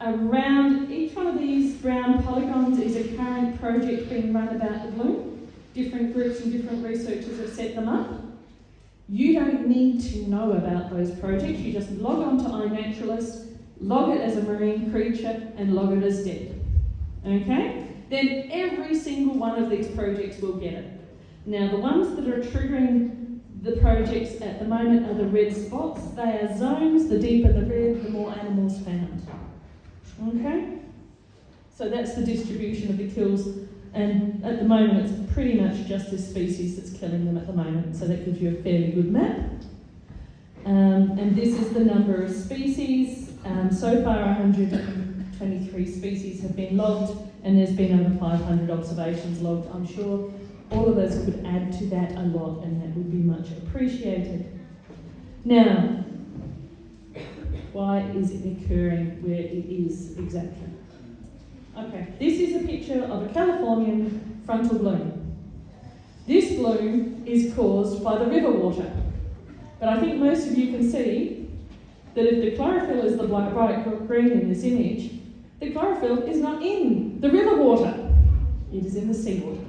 around each one of these brown polygons is a current project being run about the bloom. Different groups and different researchers have set them up. You don't need to know about those projects. You just log on to iNaturalist, log it as a marine creature, and log it as dead. Okay? Then every single one of these projects will get it. Now, the ones that are triggering the projects at the moment are the red spots. They are zones. The deeper the red, the more animals found. Okay? So that's the distribution of the kills. And at the moment, it's pretty much just this species that's killing them at the moment. So that gives you a fairly good map. And this is the number of species. So far, 123 species have been logged, and there's been over 500 observations logged. I'm sure all of us could add to that a lot, and that would be much appreciated. Now, why is it occurring where it is exactly? Okay, this is a picture of a Californian frontal bloom. This bloom is caused by the river water. But I think most of you can see that if the chlorophyll is the bright green in this image, the chlorophyll is not in the river water. It is in the seawater.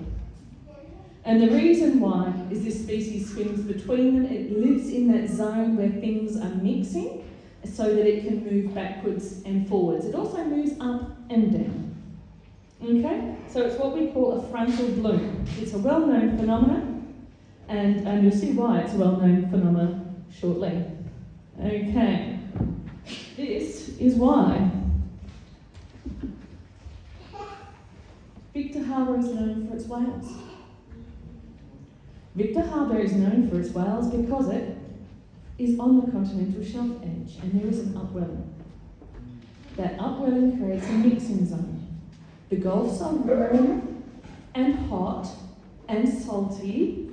And the reason why is this species swims between them. It lives in that zone where things are mixing so that it can move backwards and forwards. It also moves up and down. Okay, so it's what we call a frontal bloom. It's a well-known phenomenon, and you'll see why it's a well-known phenomenon shortly. Okay, this is why Victor Harbour is known for its whales. Victor Harbour is known for its whales because it is on the continental shelf edge, and there is an upwelling. That upwelling creates a mixing zone. The Gulfs are warm and hot, and salty,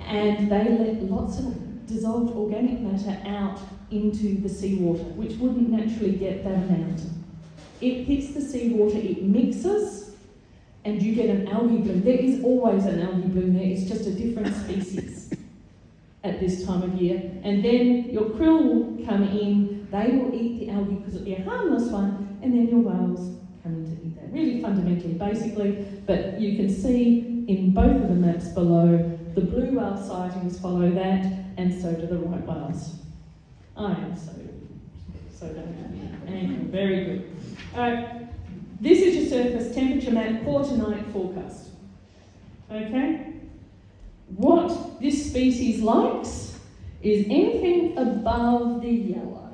and they let lots of dissolved organic matter out into the seawater, which wouldn't naturally get that amount. It hits the seawater, it mixes, and you get an algae bloom. There is always an algae bloom there, it's just a different species at this time of year. And then your krill will come in, they will eat the algae because it'll be a harmless one, and then your whales come in to eat that. Really fundamentally, basically, but you can see in both of the maps below, the blue whale sightings follow that, and so do the right whales. I am so done. And very good. Alright, this is your surface temperature map for tonight forecast. Okay? What this species likes is anything above the yellow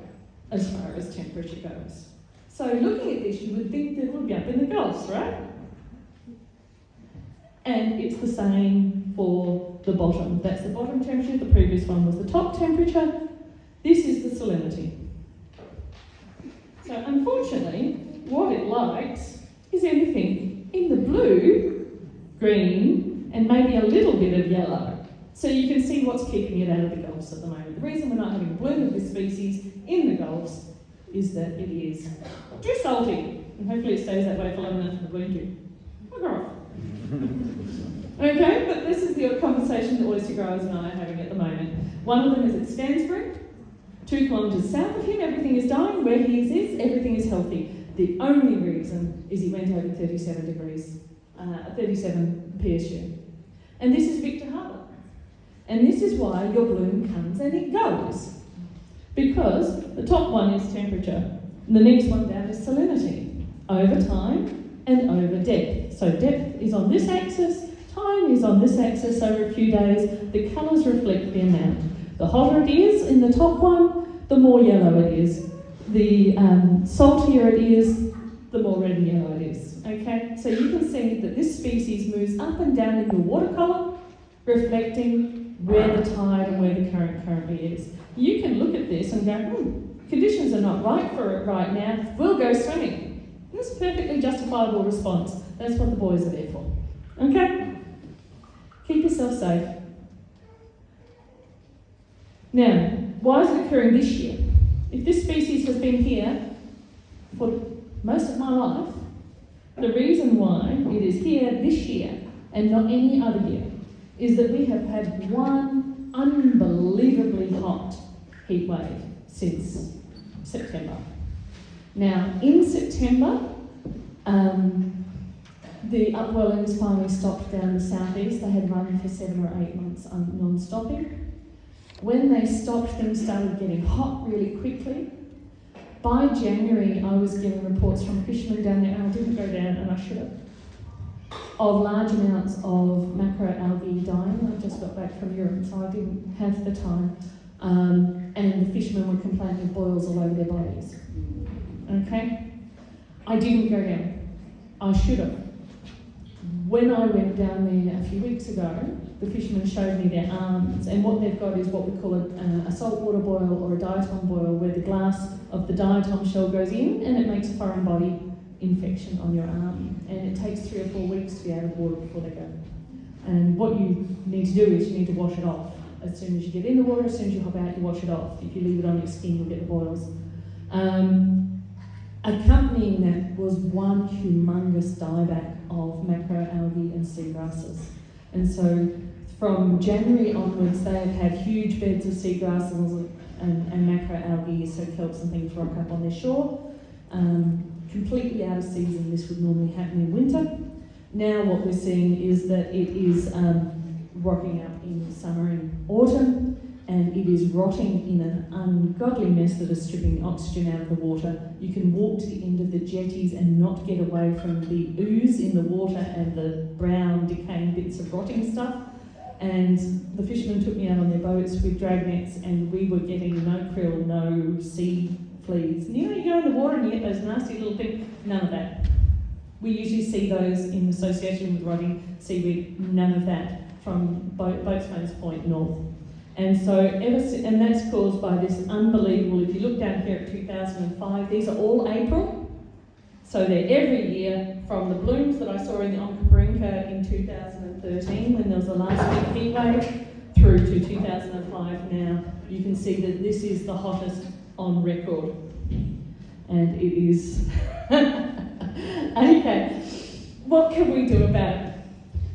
as far as temperature goes. So looking at this, you would think that it would be up in the Gulfs, right? And it's the same for the bottom. That's the bottom temperature, the previous one was the top temperature. This is the salinity. So unfortunately, what it likes is anything in the blue, green, and maybe a little bit of yellow. So you can see what's keeping it out of the Gulfs at the moment. The reason we're not having a bloom of this species in the Gulfs is that it is too salty, and hopefully it stays that way for long enough for the bloom to bugger off. Okay, but this is the conversation that oyster growers and I are having at the moment. One of them is at Stansbury, 2 kilometres south of him, everything is dying. Where he is, everything is healthy. The only reason is he went over 37 degrees, 37 PSU. And this is Victor Harbour. And this is why your bloom comes and it goes. Because the top one is temperature, and the next one down is salinity, over time and over depth. So depth is on this axis, time is on this axis over a few days. The colours reflect the amount. The hotter it is in the top one, the more yellow it is. The saltier it is, the more red and yellow it is. Okay, so you can see that this species moves up and down in the water column, reflecting where the tide and where the current currently is. You can look at this and go, conditions are not right for it right now, we'll go swimming. And that's a perfectly justifiable response. That's what the boys are there for. Okay? Keep yourself safe. Now, why is it occurring this year? If this species has been here for most of my life, the reason why it is here this year and not any other year is that we have had one unbelievably hot heat wave since September. Now, in September, the upwellings finally stopped down the southeast. They had run for 7 or 8 months non-stopping. When they stopped, things started getting hot really quickly. By January, I was getting reports from fishermen down there, and I didn't go down, and I should have, of large amounts of macroalgae dying. I just got back from Europe, so I didn't have the time. And the fishermen were complaining of boils all over their bodies. Okay? I didn't go down. I should have. When I went down there a few weeks ago, the fishermen showed me their arms, and what they've got is what we call a saltwater boil or a diatom boil, where the glass of the diatom shell goes in and it makes a foreign body infection on your arm. And it takes 3 or 4 weeks to be out of water before they go. And what you need to do is you need to wash it off. As soon as you get in the water, as soon as you hop out, you wash it off. If you leave it on your skin, you'll get the boils. Accompanying that was one humongous dieback of macroalgae and seagrasses. And so from January onwards, they have had huge beds of seagrasses and macroalgae, so kelps and things rock up on their shore. Completely out of season, this would normally happen in winter. Now what we're seeing is that it is rocking up in summer and autumn, and it is rotting in an ungodly mess that is stripping oxygen out of the water. You can walk to the end of the jetties and not get away from the ooze in the water and the brown decaying bits of rotting stuff. And the fishermen took me out on their boats with drag nets, and we were getting no krill, no sea fleas. And you know, you go in the water and you get those nasty little things, none of that. We usually see those in association with rotting seaweed, none of that from Boatswain's Point north. And so, and that's caused by this unbelievable, if you look down here at 2005, these are all April. So they're every year, from the blooms that I saw in the Onkaparinka in 2005 2013 when there was the last big heat wave through to 2005 now, you can see that this is the hottest on record. And it is. Okay, what can we do about it?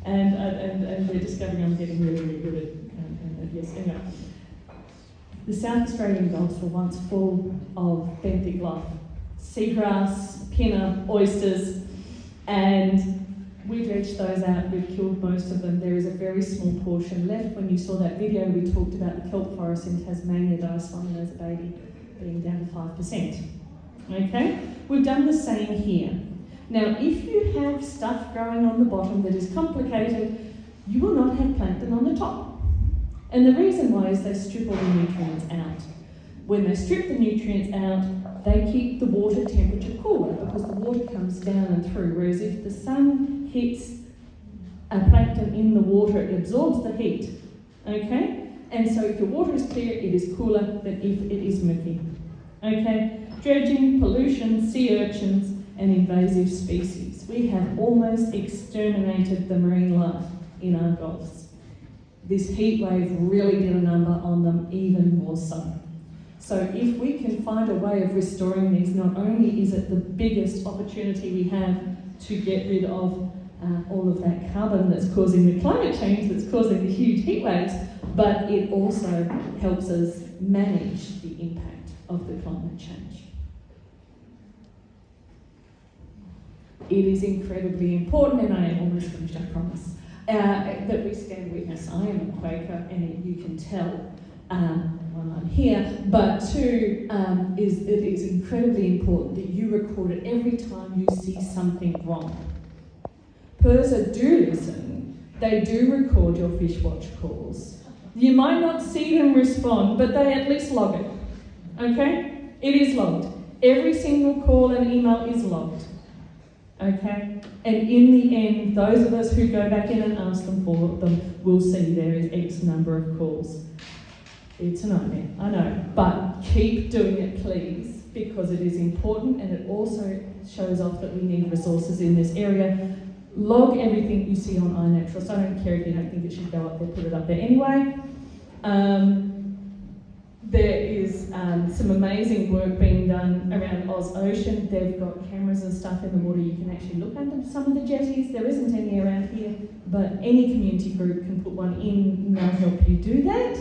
And we're discovering I'm getting really, really good at yes, anyway. The South Australian Gulfs were once full of benthic life, seagrass, pinna, oysters, and we dredged those out, we've killed most of them. There is a very small portion left. When you saw that video, we talked about the kelp forest in Tasmania that I swam in as a baby being down to 5%. Okay? We've done the same here. Now, if you have stuff growing on the bottom that is complicated, you will not have plankton on the top. And the reason why is they strip all the nutrients out. When they strip the nutrients out, they keep the water temperature cooler because the water comes down and through, whereas if the sun hits a plankton in the water, it absorbs the heat, okay? And so if your water is clear, it is cooler than if it is murky, okay? Dredging, pollution, sea urchins, and invasive species. We have almost exterminated the marine life in our gulfs. This heat wave really did a number on them, even more so. So if we can find a way of restoring these, not only is it the biggest opportunity we have to get rid of all of that carbon that's causing the climate change, that's causing the huge heat waves, but it also helps us manage the impact of the climate change. It is incredibly important, and I am almost finished, I promise, that we stand witness. I am a Quaker, and you can tell when I'm here, but two, it is incredibly important that you record it every time you see something wrong. PIRSA do listen, they do record your fish watch calls. You might not see them respond, but they at least log it, okay? It is logged. Every single call and email is logged. Okay, and in the end, those of us who go back in and ask them for them will see there is X number of calls. It's a nightmare, I know, but keep doing it, please, because it is important and it also shows off that we need resources in this area. Log everything you see on iNaturalist. I don't care if you don't think it should go up there, put it up there anyway. There is some amazing work being done around Oz Ocean. They've got cameras and stuff in the water. You can actually look under some of the jetties. There isn't any around here, but any community group can put one in and they'll help you do that.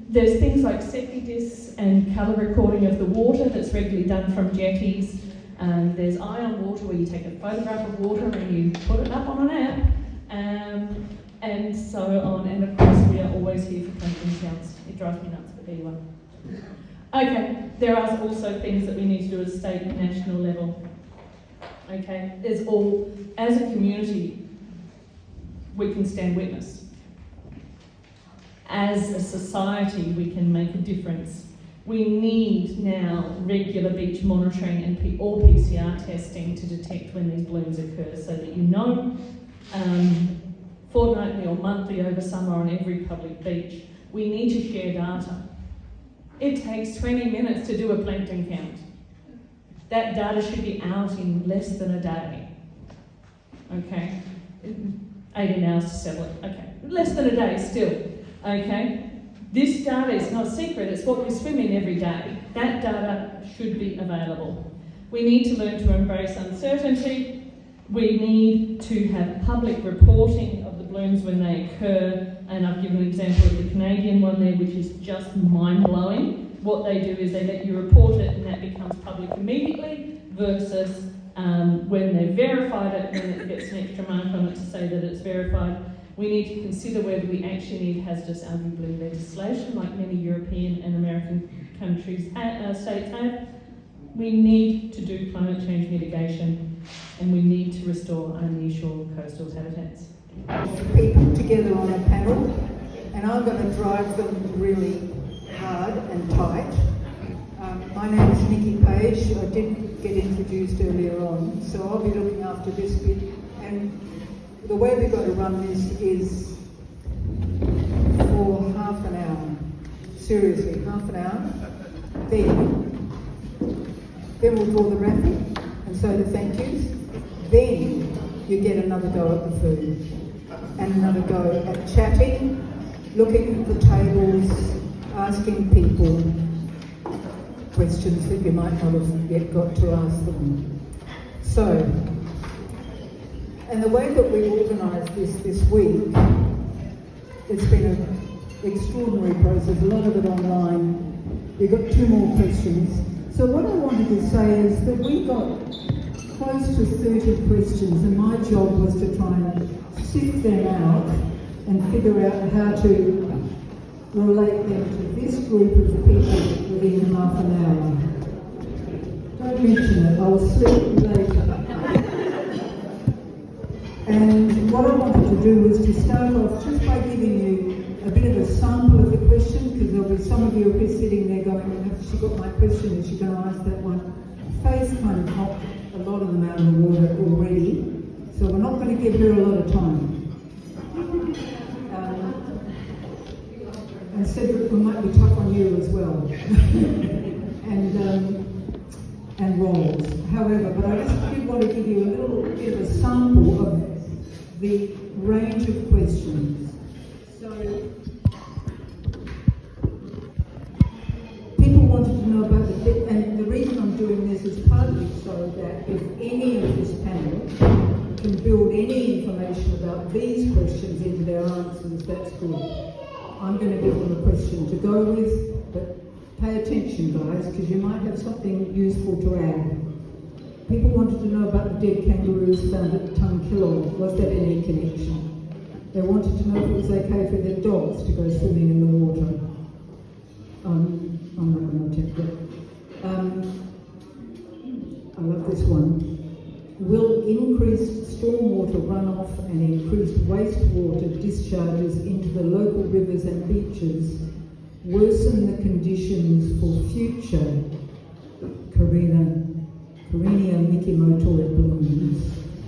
There's things like Cepidis and colour recording of the water that's regularly done from jetties. There's Eye on Water, where you take a photograph of water and you put it up on an app. And so on, and of course we are always here for plankton counts. It drives me nuts, but there you are. Okay, there are also things that we need to do at a state and national level. Okay, there's all, as a community, we can stand witness. As a society, we can make a difference. We need now regular beach monitoring and or PCR testing to detect when these blooms occur, so that you know fortnightly or monthly over summer on every public beach. We need to share data. It takes 20 minutes to do a plankton count. That data should be out in less than a day. Okay? 18 hours to settle it. Okay. Less than a day still. Okay? This data is not secret, it's what we swim in every day. That data should be available. We need to learn to embrace uncertainty. We need to have public reporting of the blooms when they occur, and I've given an example of the Canadian one there, which is just mind-blowing. What they do is they let you report it and that becomes public immediately, versus when they've verified it, then it gets an extra mark on it to say that it's verified. We need to consider whether we actually need hazardous algae bloom legislation, like many European and American countries, states have. We need to do climate change mitigation, and we need to restore our nearshore coastal habitats. People together on a panel, and I'm going to drive them really hard and tight. My name is Nikki Page. I didn't get introduced earlier on, so I'll be looking after this bit. And the way we've got to run this is for half an hour. Seriously, half an hour. Then we'll draw the rapid and say the thank yous. Then you get another go at the food and another go at chatting, looking at the tables, asking people questions that you might not have yet got to ask them. So, and the way that we organised this week, it's been an extraordinary process, a lot of it online. We've got 2 more questions. So what I wanted to say is that we got close to 30 questions, and my job was to try and sift them out and figure out how to relate them to this group of people within half an hour. Don't mention it, I'll sleep later. And what I wanted to do was to start off just by giving you a bit of a sample of the question, because there'll be some of you who are sitting there going, have she got my question, is she going to ask that one? Faith kind of knocked a lot of them out of the water already, so we're not going to give her a lot of time. And Cedric, we might be tough on you as well. and Rowland. However, but I just did want to give you a little bit of a sample of the range of questions. So, people wanted to know about and the reason I'm doing this is partly so that if any of this panel can build any information about these questions into their answers, that's good. I'm going to give them a question to go with, but pay attention, guys, because you might have something useful to add. People wanted to know about the dead kangaroos found at Tunkillo. Was there any connection? They wanted to know if it was okay for their dogs to go swimming in the water. I'm not going to take that. I love this one. Will increased stormwater runoff and increased wastewater discharges into the local rivers and beaches worsen the conditions for future Carenia Mikimotoid blooms?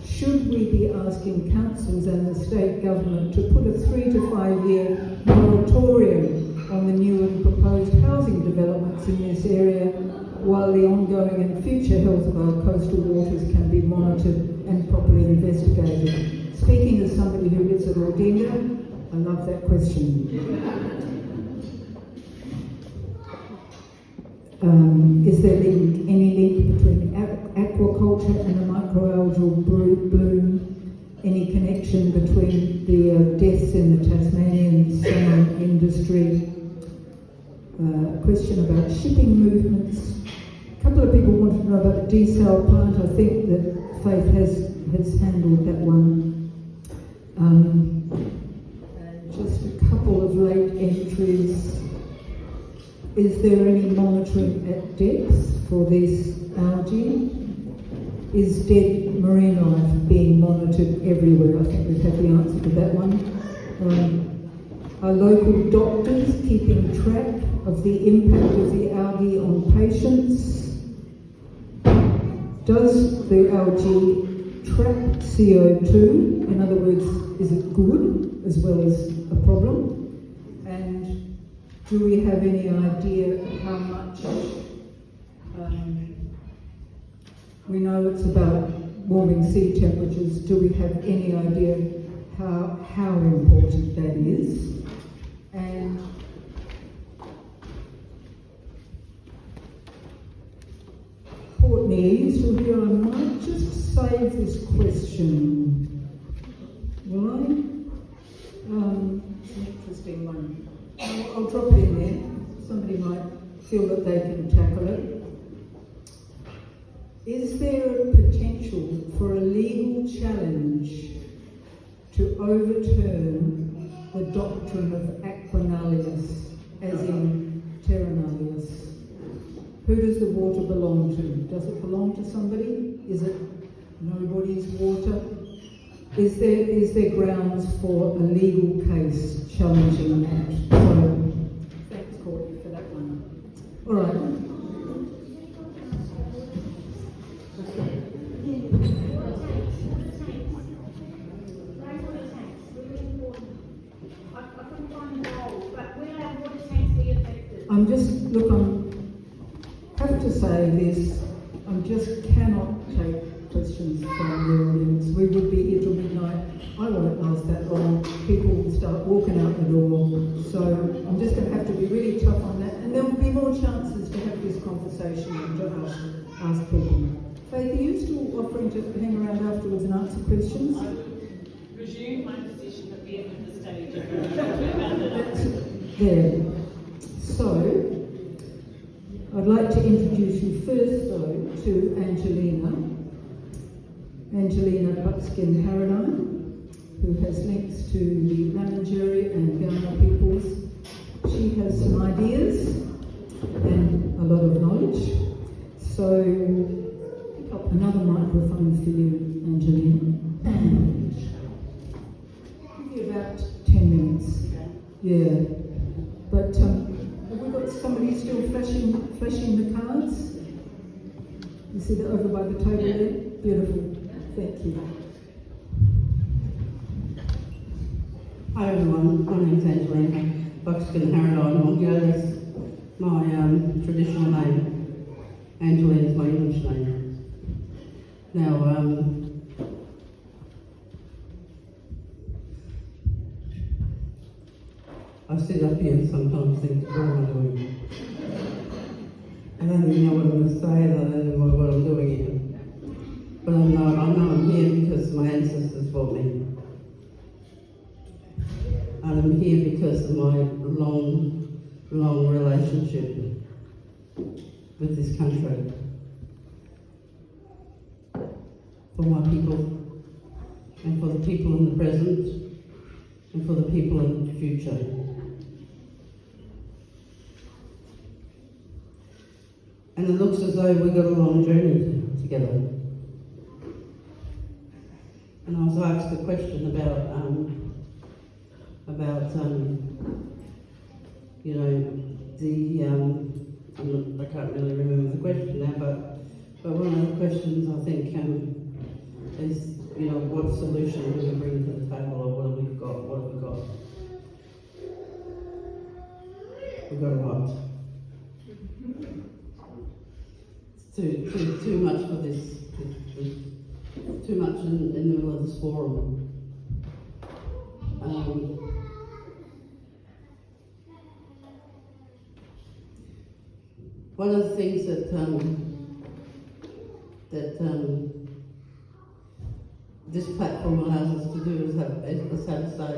Should we be asking councils and the state government to put a 3 to 5 year moratorium on the new and proposed housing developments in this area while the ongoing and future health of our coastal waters can be monitored and properly investigated? Speaking as somebody who lives at Ordinga, I love that question. Is there any link between aquaculture and the microalgal bloom? Any connection between the deaths in the Tasmanian salmon industry? Question about shipping movements. A couple of people wanted to know about the desal plant. I think that Faith has handled that one. And just a couple of late entries. Is there any monitoring at depth for these algae? Is dead marine life being monitored everywhere? I think we've had the answer to that one. Are local doctors keeping track of the impact of the algae on patients? Does the algae trap CO2? In other words, is it good as well as a problem? And do we have any idea how much we know it's about warming sea temperatures? Do we have any idea how important that is? And Courtney, you still here? I might just save this question. Will I? It's an interesting one. I'll drop it in there. Somebody might feel that they can tackle it. Is there a potential for a legal challenge to overturn the doctrine of aquanalius, as in terranalius? Who does the water belong to? Does it belong to somebody? Is it nobody's water? Is there grounds for a legal case challenging that? So, thanks, Courtney, for that one. All right. I have to say this, I just cannot take questions from the audience. We would be here till midnight. I won't last that long. People will start walking out the door. So I'm just going to have to be really tough on that. And there will be more chances to have this conversation and to ask people. Faith, are you still offering to hang around afterwards and answer questions? I would resume my position at the end of the stage if we're talking about it. There. So, I'd like to introduce you first, though, to Angelena Buckskin Harradine, who has links to the Wurundjeri and Ghana peoples. She has some ideas and a lot of knowledge. So, pick up another microphone for you, Angelena, and give you about 10 minutes. Yeah. But have we got somebody still flashing the cards? You see that over by the table there? Beautiful. Thank you. Hi everyone, my name's Angelena Buckskin Harradine. That's my traditional name. Angelena's my English name. Now, I sit up here and sometimes think, what am I doing? I don't even know what I'm going to say, I don't even know what I'm doing here. But I know I'm here because my ancestors brought me. And I'm here because of my long relationship with this country. For my people, and for the people in the present, and for the people in the future. And it looks as though we've got a long journey together. And I was asked a question about you know, the I can't really remember the question now, but one of the questions I think is, you know, what solution do we bring to the table, or what have we got? What have we got? We've got a lot. It's too much for this. Too much in the middle of this forum. One of the things that this platform allows us to do is have a say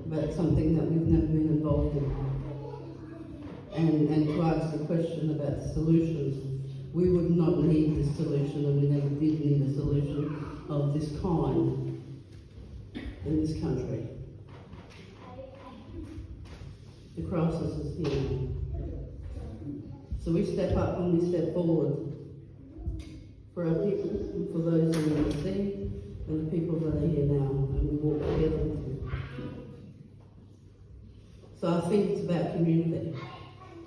about something that we've never been involved in, and to ask the question about the solutions. We would not need this solution, and we never did need a solution of this kind in this country. The crisis is here. So we step up and we step forward for our people, and for those who are the sea, and the people that are here now, and we walk together. So I think it's about community.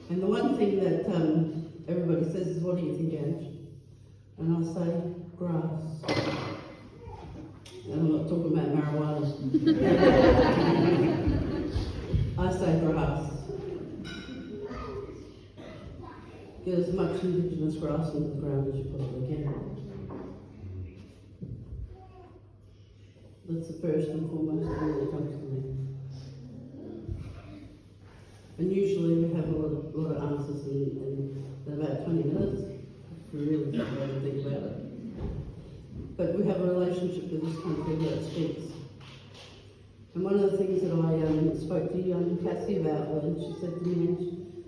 And the one thing that everybody says is, what do you think, Ange? And I say, grass. And I'm not talking about marijuana. I say grass. Get as much indigenous grass into the ground as you possibly can. That's the first and foremost thing that comes to me. And usually we have a lot of answers in about 20 minutes, if we really think about it. But we have a relationship with this country that speaks. And one of the things that I spoke to young Cassie about when she said to me,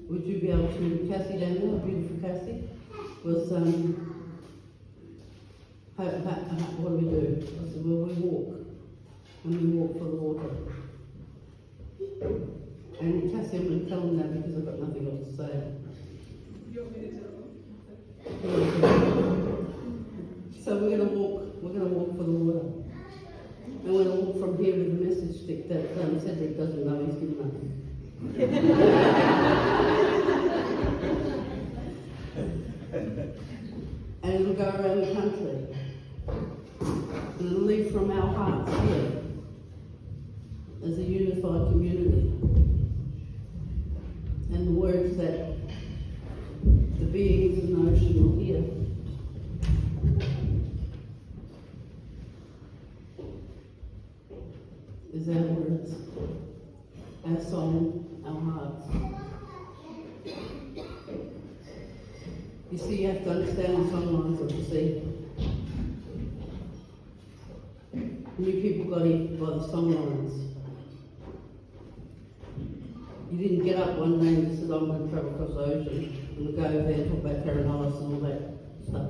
would you be able to, Cassie down there, beautiful Cassie, was, what do we do? I said, well, we walk. And we walk for the water. And Cassie, I'm going to tell them that because I've got nothing else to say. You want me to tell them? So we're going to walk for the water. And we're going to walk from here with the message stick that Cedric doesn't know he's given us. And it'll go around the country. And it'll leave from our hearts here as a unified community. And the words that the beings in the ocean will hear song, our hearts. You see, you have to understand the song lines of the sea. You people got it by the song lines. You didn't get up one day and said, I'm going to travel across the ocean and we'll go over there and talk about Paradise and all that stuff.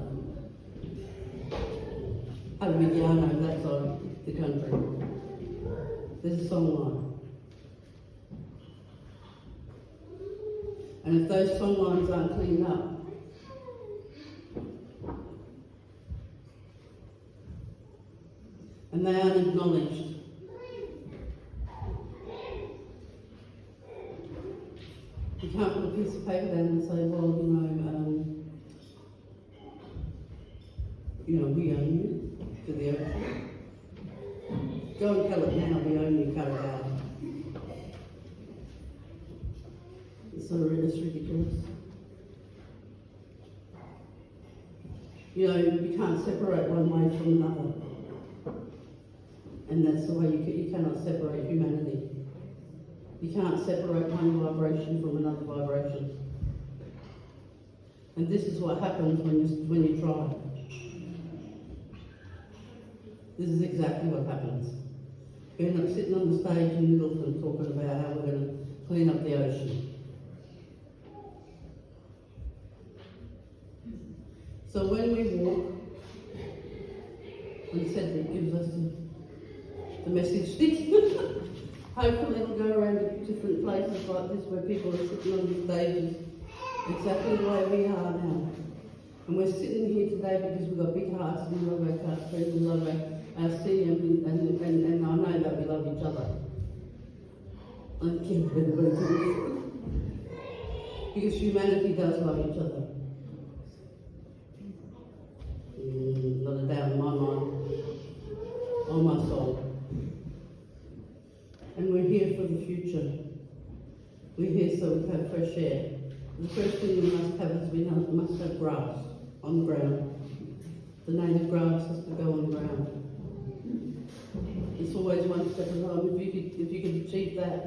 Over Mediano, that side of the country. There's a song line. And if those song lines aren't cleaned up, and they aren't acknowledged, you can't put a piece of paper down and say, well, we own you to the ocean. Go and tell it now, we own you, cut it out. It's ridiculous. You can't separate one way from another. And that's the way you cannot separate humanity. You can't separate one vibration from another vibration. And this is what happens when you try. This is exactly what happens. You end up sitting on the stage in Middleton talking about how we're going to clean up the ocean. So when we walk, when Cedric gives us the message stick, hopefully it'll go around to different places like this where people are sitting on the stages exactly the way we are now. And we're sitting here today because we've got big hearts and we love our country, we love our city, and I know that we love each other. Because humanity does love each other. Not a doubt in my mind, on my soul. And we're here for the future. We're here so we have fresh air. The first thing we must have is we must have grass on the ground. The native grass has to go on the ground. It's always one step at a time. If you could achieve that.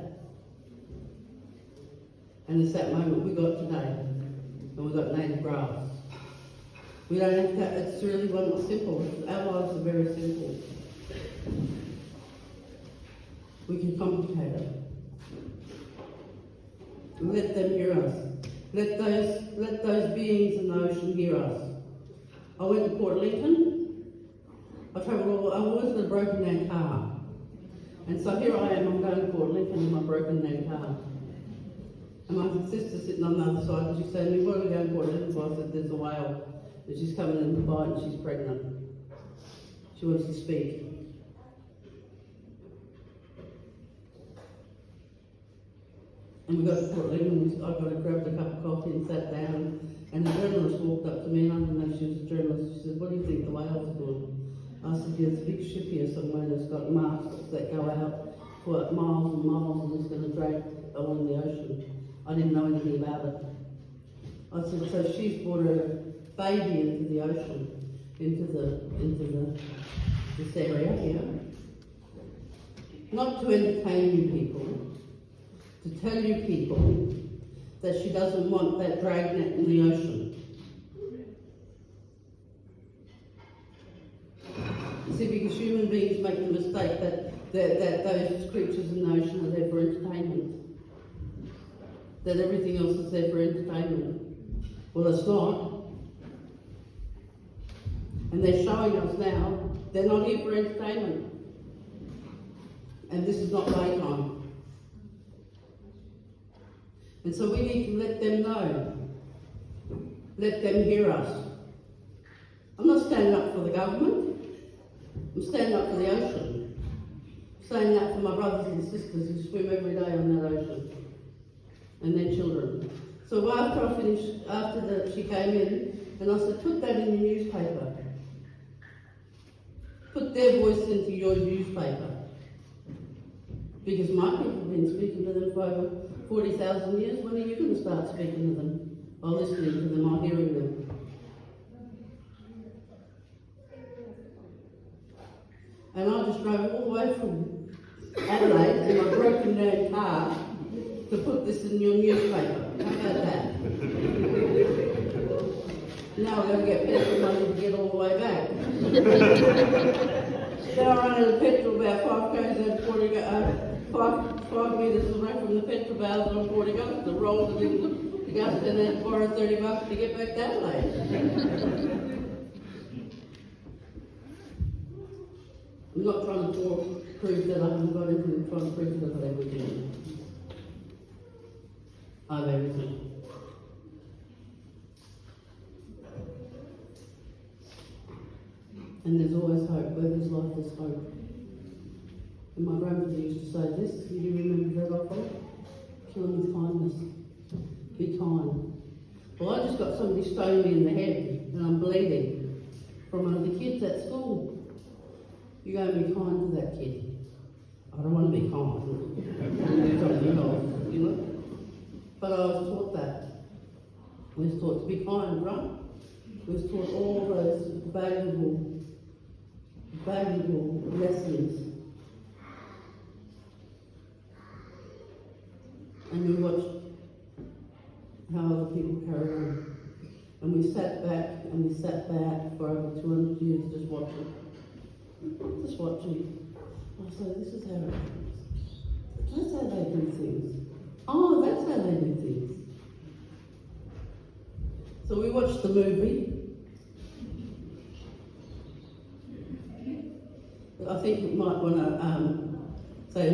And it's that moment we got today. And we've got native grass. We don't have to, it's really simple. Our lives are very simple. We can complicate it. Let them hear us. Let those beings in the ocean hear us. I went to Port Lincoln. I always got a broken down car. And so here I am, I'm going to Port Lincoln in my broken down car. And my sister's sitting on the other side and she said to me, what are we going to Port Lincoln for? I said, there's a whale. And she's coming in to bite and she's pregnant. She wants to speak. And we got to Port Lincoln, I grabbed a cup of coffee and sat down, and the journalist walked up to me, and I didn't know she was a journalist. She said, what do you think the whales are doing? I said, there's a big ship here somewhere that's got masts that go out for miles and miles and it's going to drag along the ocean. I didn't know anything about it. I said, so she's brought her baby into the ocean, into this area here. Not to entertain you people, to tell you people that she doesn't want that dragnet in the ocean. You see, because human beings make the mistake that those creatures in the ocean are there for entertainment. That everything else is there for entertainment. Well, it's not. And they're showing us now, they're not here for entertainment. And this is not playtime. And so we need to let them know. Let them hear us. I'm not standing up for the government. I'm standing up for the ocean. I'm standing up for my brothers and sisters who swim every day on that ocean. And their children. So after I finished, she came in, and I said, put that in your newspaper. Put their voice into your newspaper. Because my people have been speaking to them for over 40,000 years. When are you going to start speaking to them? Or listening to them or hearing them? And I just drove all the way from Adelaide in my broken down car to put this in your newspaper. How about that? Now we're going to get petrol money to get all the way back. Then I run out of petrol about 5 k's and 40 5 metres away from the petrol barrels on 40 bucks to roll it in the gas and then borrow 30 bucks to get back to Adelaide. I'm not trying to prove that I haven't got anything, I'm trying to prove that I've got everything. I have everything. And there's always hope. Where there's life, there's hope. And my grandmother used to say this, you do remember that often? Kill them with kindness. Be kind. Well, I just got somebody stoning me in the head and I'm bleeding from one of the kids at school. You go and be kind to that kid. I don't want to be kind. You know? But I was taught that. I was taught to be kind, right? I was taught all those valuable lessons. And we watched how other people carry on. And we sat back for over 200 years just watching. Just watching. I said, this is how it happens. That's how they do things. Oh, that's how they do things. So we watched the movie. I think we might want to say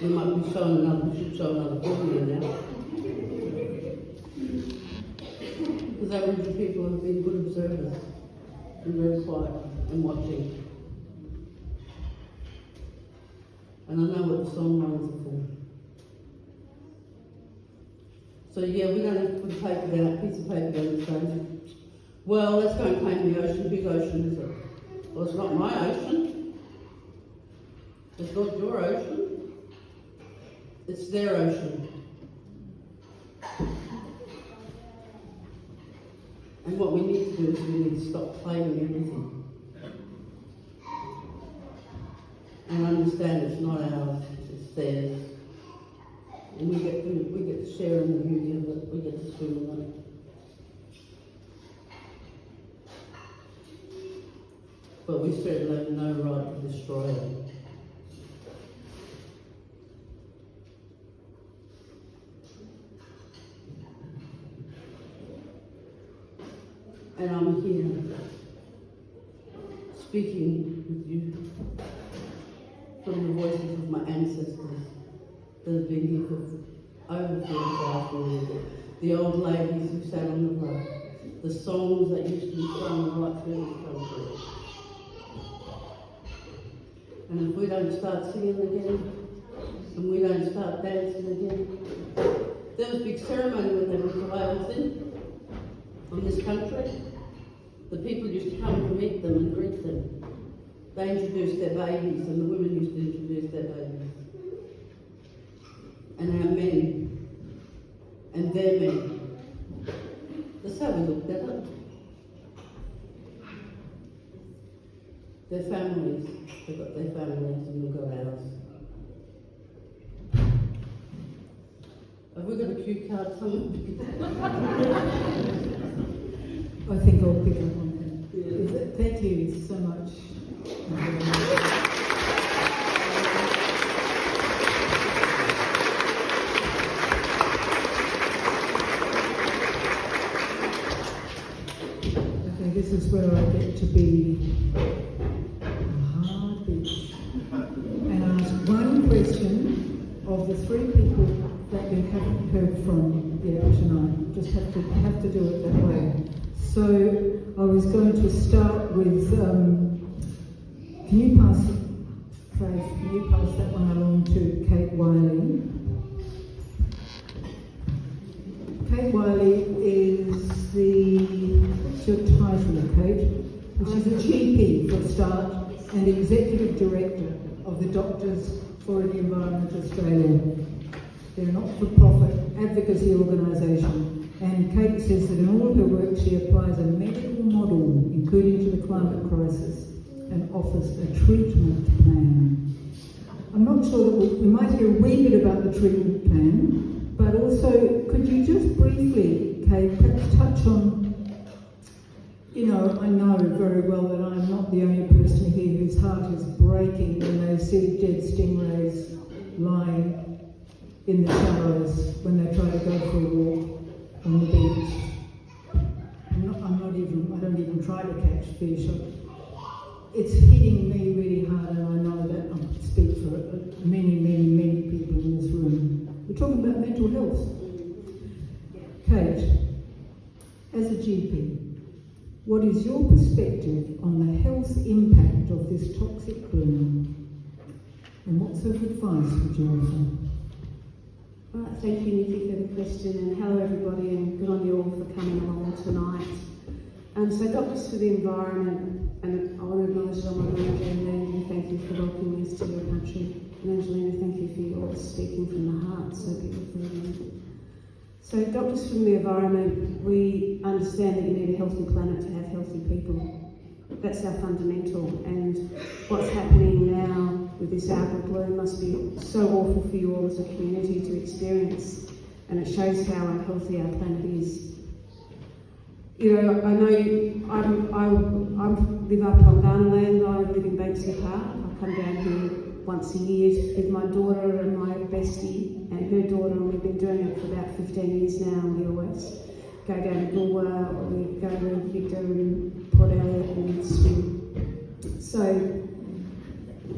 we might be showing another, we should show another video now. Because Aboriginal people have been good observers and very quiet and watching. And I know what the song lines are for. So yeah, we're going to put a piece of paper down the stage. Well, let's go and claim the ocean. Whose ocean is it? Well, it's not my ocean. It's not your ocean. It's their ocean. And what we need to do is we need to stop claiming everything. And understand it's not ours, it's theirs. And we get to share in the beauty of it, we get to swim in it. But we certainly have no right to destroy it. And I'm here speaking with you from the voices of my ancestors that have been here for over 4,000 years. The old ladies who sat on the road, the songs that used to be sung right through this country. And if we don't start singing again, and we don't start dancing again, there was a big ceremony when they brought the whales in this country. The people used to come to meet them and greet them. They introduced their babies, and the women used to introduce their babies. And our men, and their men. That's how we looked at it. Their families, they've got their families and we've got ours. Have we got a cue card somewhere? I think I'll pick up on that. Yeah. Thank you so much. Okay, this is where I get to be a hard bitch and ask one question of the 3 people that you haven't heard from yet tonight. Just have to do it that way. So I was going to start with, can you pass that one along to Kate Wylie? Kate Wylie is what's your title, Kate? She's a GP for a start and Executive Director of the Doctors for the Environment Australia. They're a not-for-profit advocacy organisation. And Kate says that in all her work she applies a medical model, including to the climate crisis, and offers a treatment plan. I'm not sure that we might hear a wee bit about the treatment plan, but also could you just briefly, Kate, perhaps touch on, you know, I know very well that I'm not the only person here whose heart is breaking when they see dead stingrays lying in the shallows when they try to go for a walk on the beach. I don't even try to catch fish. It's hitting me really hard, and I know that I speak for many people in this room. We're talking about mental health. Kate, as a GP, what is your perspective on the health impact of this toxic bloom? And what sort of advice would you offer? Right, thank you, Nikki, for the question, and hello everybody, and good on you all for coming along tonight. So Doctors for the Environment, and I want to acknowledge that I'm on and thank you for welcoming us to your country. And Angelena, thank you for your speaking from the heart so beautifully. So Doctors for the Environment, we understand that you need a healthy planet to have healthy people. That's our fundamental, and what's happening now with this algal bloom must be so awful for you all as a community to experience, and it shows how unhealthy our planet is. You know, I know I live up on Ghana land. I live in Banksia Park. I come down here once a year with my daughter and my bestie and her daughter, and we've been doing it for about 15 years now, and we always go down to Bulwa, or we go to Victor and Port Elliot and swim. So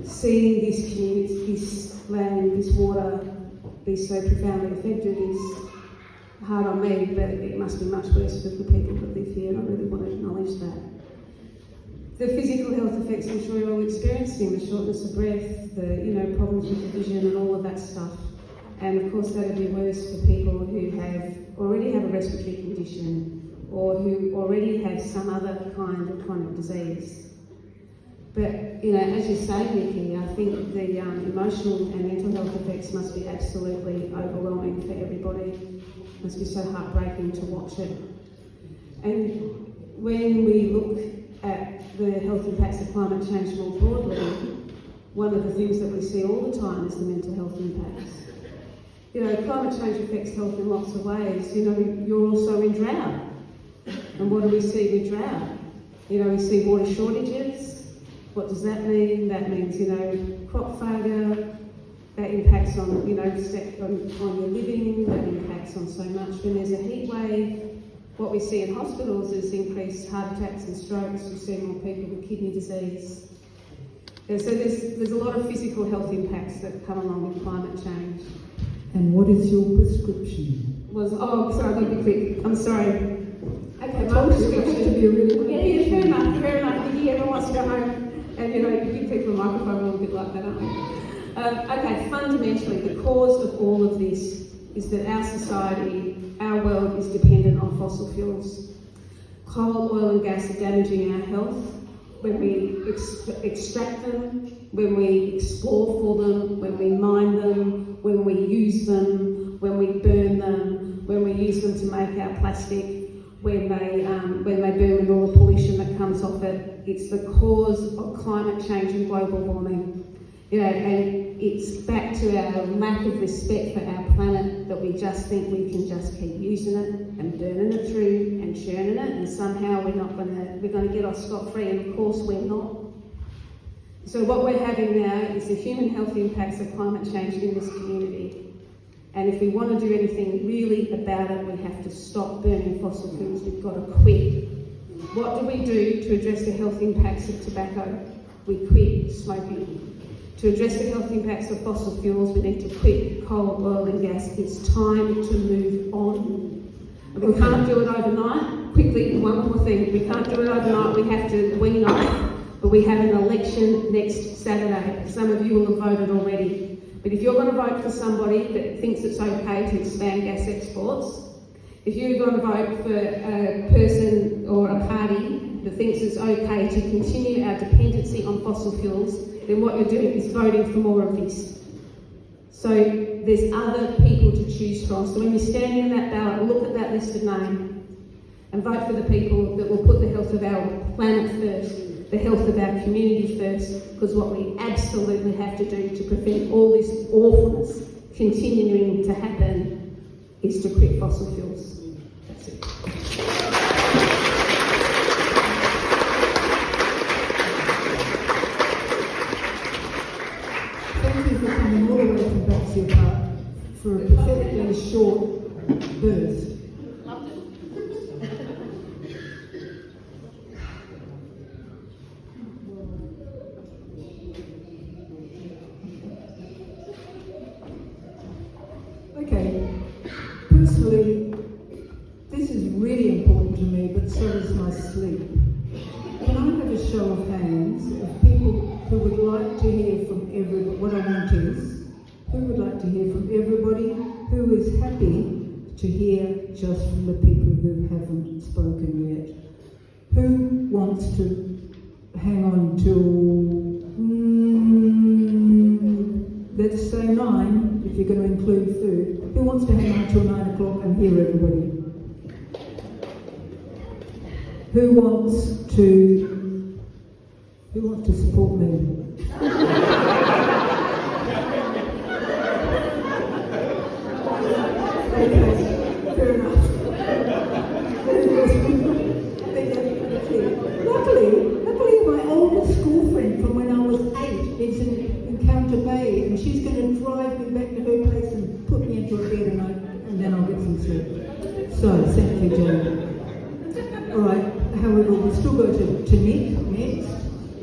seeing this community, this land, this water be so profoundly affected is hard on me, but it must be much worse for the people that live here, and I really want to acknowledge that. The physical health effects I'm sure you're all experiencing, the shortness of breath, the problems with the vision and all of that stuff. And of course that'll be worse for people who already have a respiratory condition, or who already have some other kind of chronic disease. But, as you say, Nikki, I think the emotional and mental health effects must be absolutely overwhelming for everybody. It must be so heartbreaking to watch it. And when we look at the health impacts of climate change more broadly, one of the things that we see all the time is the mental health impacts. Climate change affects health in lots of ways. You're also in drought. And what do we see with drought? We see water shortages. What does that mean? That means, crop failure. That impacts on, on your living. That impacts on so much. When there's a heat wave, what we see in hospitals is increased heart attacks and strokes. We see more people with kidney disease. And so there's a lot of physical health impacts that come along with climate change. And what is your prescription? Sorry, I'll be quick. I'm sorry. Okay, my prescription. Yeah, fair enough. Nikki, everyone wants to go home. And you give people a microphone a little bit like that, aren't we? Okay, fundamentally, the cause of all of this is that our society, our world is dependent on fossil fuels. Coal, oil and gas are damaging our health when we extract them, when we explore for them, when we mine them, when we use them, when we burn them, when we use them to make our plastic, when they burn with all the pollution that comes off it. It's the cause of climate change and global warming. And it's back to our lack of respect for our planet, that we just think we can just keep using it and burning it through and churning it, and somehow we're going to get off scot-free, and of course we're not. So what we're having now is the human health impacts of climate change in this community. And if we want to do anything really about it, we have to stop burning fossil fuels. We've got to quit. What do we do to address the health impacts of tobacco? We quit smoking. To address the health impacts of fossil fuels, we need to quit coal, oil and gas. It's time to move on. We can't do it overnight. Quickly, one more thing. We can't do it overnight. We have to wean off. But we have an election next Saturday. Some of you will have voted already. But if you're going to vote for somebody that thinks it's okay to expand gas exports, if you're going to vote for a person or a party that thinks it's okay to continue our dependency on fossil fuels, then what you're doing is voting for more of this. So there's other people to choose from. So when you stand in that ballot, look at that list of names and vote for the people that will put the health of our planet first, the health of our community first, because what we absolutely have to do to prevent all this awfulness continuing to happen is to quit fossil fuels. That's it. Thank you for coming all the way from Baxter Park for a pathetically short burst. Loved it. Okay, personally, this is really important to me, but so is my sleep. Can I have a show of hands of people who would like to hear from everybody? What I want is, who would like to hear from everybody? Who is happy to hear just from the people who haven't spoken yet? Who wants to hang on till, let's say 9, if you're going to include food. Who wants to hang on till 9 o'clock and hear everybody? Who wants to support me? Okay, fair enough. Luckily, my oldest school friend from when I was 8 lives in Encounter Bay, and she's going to drive me back to her place and put me into a bed, and then I'll get some sleep. So, thank you, Jane. All right. However, we'll still go to Nick next.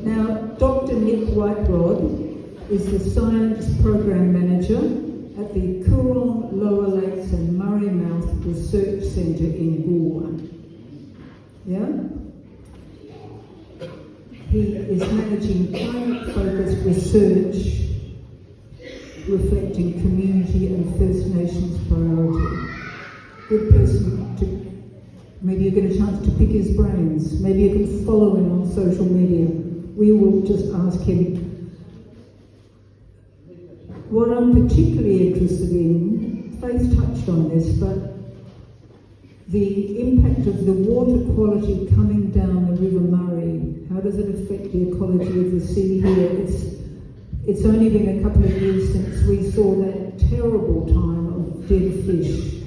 Now, Dr. Nick Whiterod is the Science Program Manager at the Coorong Lower Lakes and Murray Mouth Research Centre in Goor. Yeah? He is managing climate-focused research reflecting community and First Nations priority. Good person to... Maybe you get a chance to pick his brains. Maybe you can follow him on social media. We will just ask him. What I'm particularly interested in, Faith touched on this, but the impact of the water quality coming down the River Murray. How does it affect the ecology of the sea here? It's only been a couple of years since we saw that terrible time of dead fish.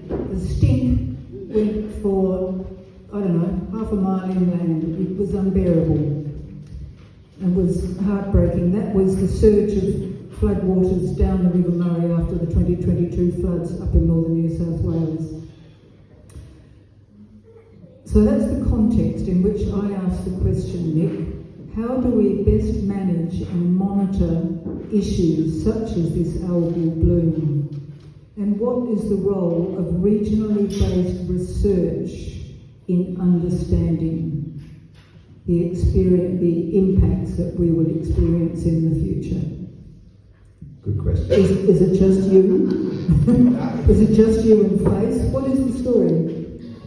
The stink went for, I don't know, half a mile inland. It was unbearable and was heartbreaking. That was the surge of floodwaters down the River Murray after the 2022 floods up in northern New South Wales. So that's the context in which I asked the question, Nick. How do we best manage and monitor issues such as this algal bloom? And what is the role of regionally based research in understanding the impacts that we will experience in the future? Good question. Is it just you? Is it just you and Faith? What is the story?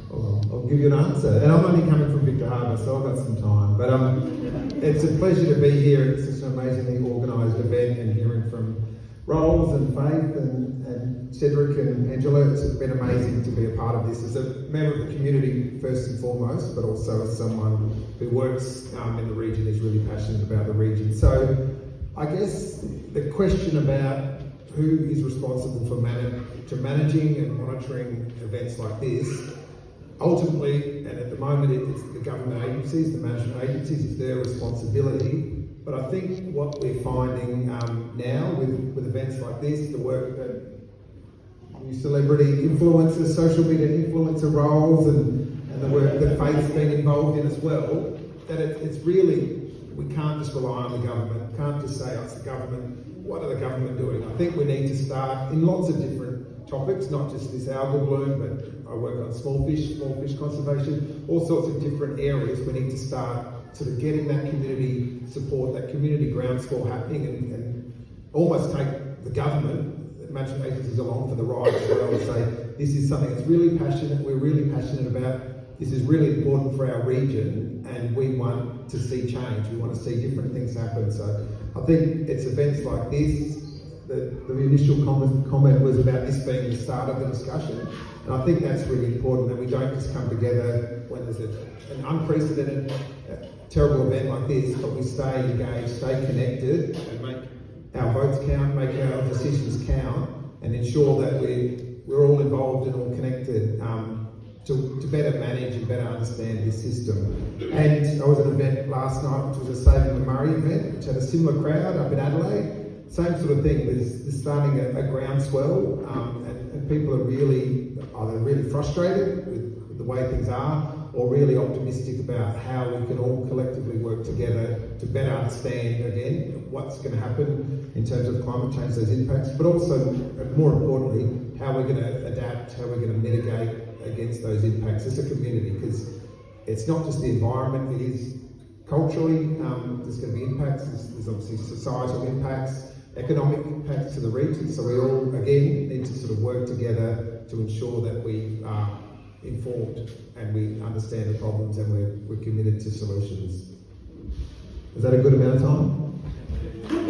Well, I'll give you an answer. And I'm only coming from Victor Harbour, so I've got some time. But it's a pleasure to be here. It's just an amazingly organised event, and hearing from Rowland and Faith and Cedric and Angela. It's been amazing to be a part of this as a member of the community first and foremost, but also as someone who works in the region, is really passionate about the region. So I guess the question about who is responsible for managing and monitoring events like this, ultimately, and at the moment it's the government agencies, the management agencies, it's their responsibility. But I think what we're finding now with events like this, the work that new celebrity influencers, social media influencer roles, and the work that Faith's been involved in as well, that it's really, we can't just rely on the government, can't just say, oh, it's the government, what are the government doing? I think we need to start in lots of different topics, not just this algal bloom, but I work on small fish conservation, all sorts of different areas. We need to start sort of getting that community support, that community groundswell happening, and almost take the government, management agencies along for the ride as well, and say, this is something that's really passionate, we're really passionate about, this is really important for our region, and we want to see change, we want to see different things happen. So I think it's events like this, the initial comment was about this being the start of the discussion, and I think that's really important, that we don't just come together when there's an unprecedented, terrible event like this, but we stay engaged, stay connected, and make our votes count, make our decisions count, and ensure that we're we're all involved and all connected to better manage and better understand this system. And I was at an event last night, which was a Saving the Murray event, which had a similar crowd up in Adelaide. Same sort of thing. There's starting a groundswell, and people are either really frustrated with the way things are, or really optimistic about how we can all collectively work together to better understand, again, what's going to happen in terms of climate change, those impacts, but also, more importantly, how we're going to adapt, how we're going to mitigate against those impacts as a community, because it's not just the environment, it is culturally, there's going to be impacts, there's obviously societal impacts, economic impacts to the region, so we all, again, need to sort of work together to ensure that we are informed and we understand the problems and we're committed to solutions. Is that a good amount of time? I'm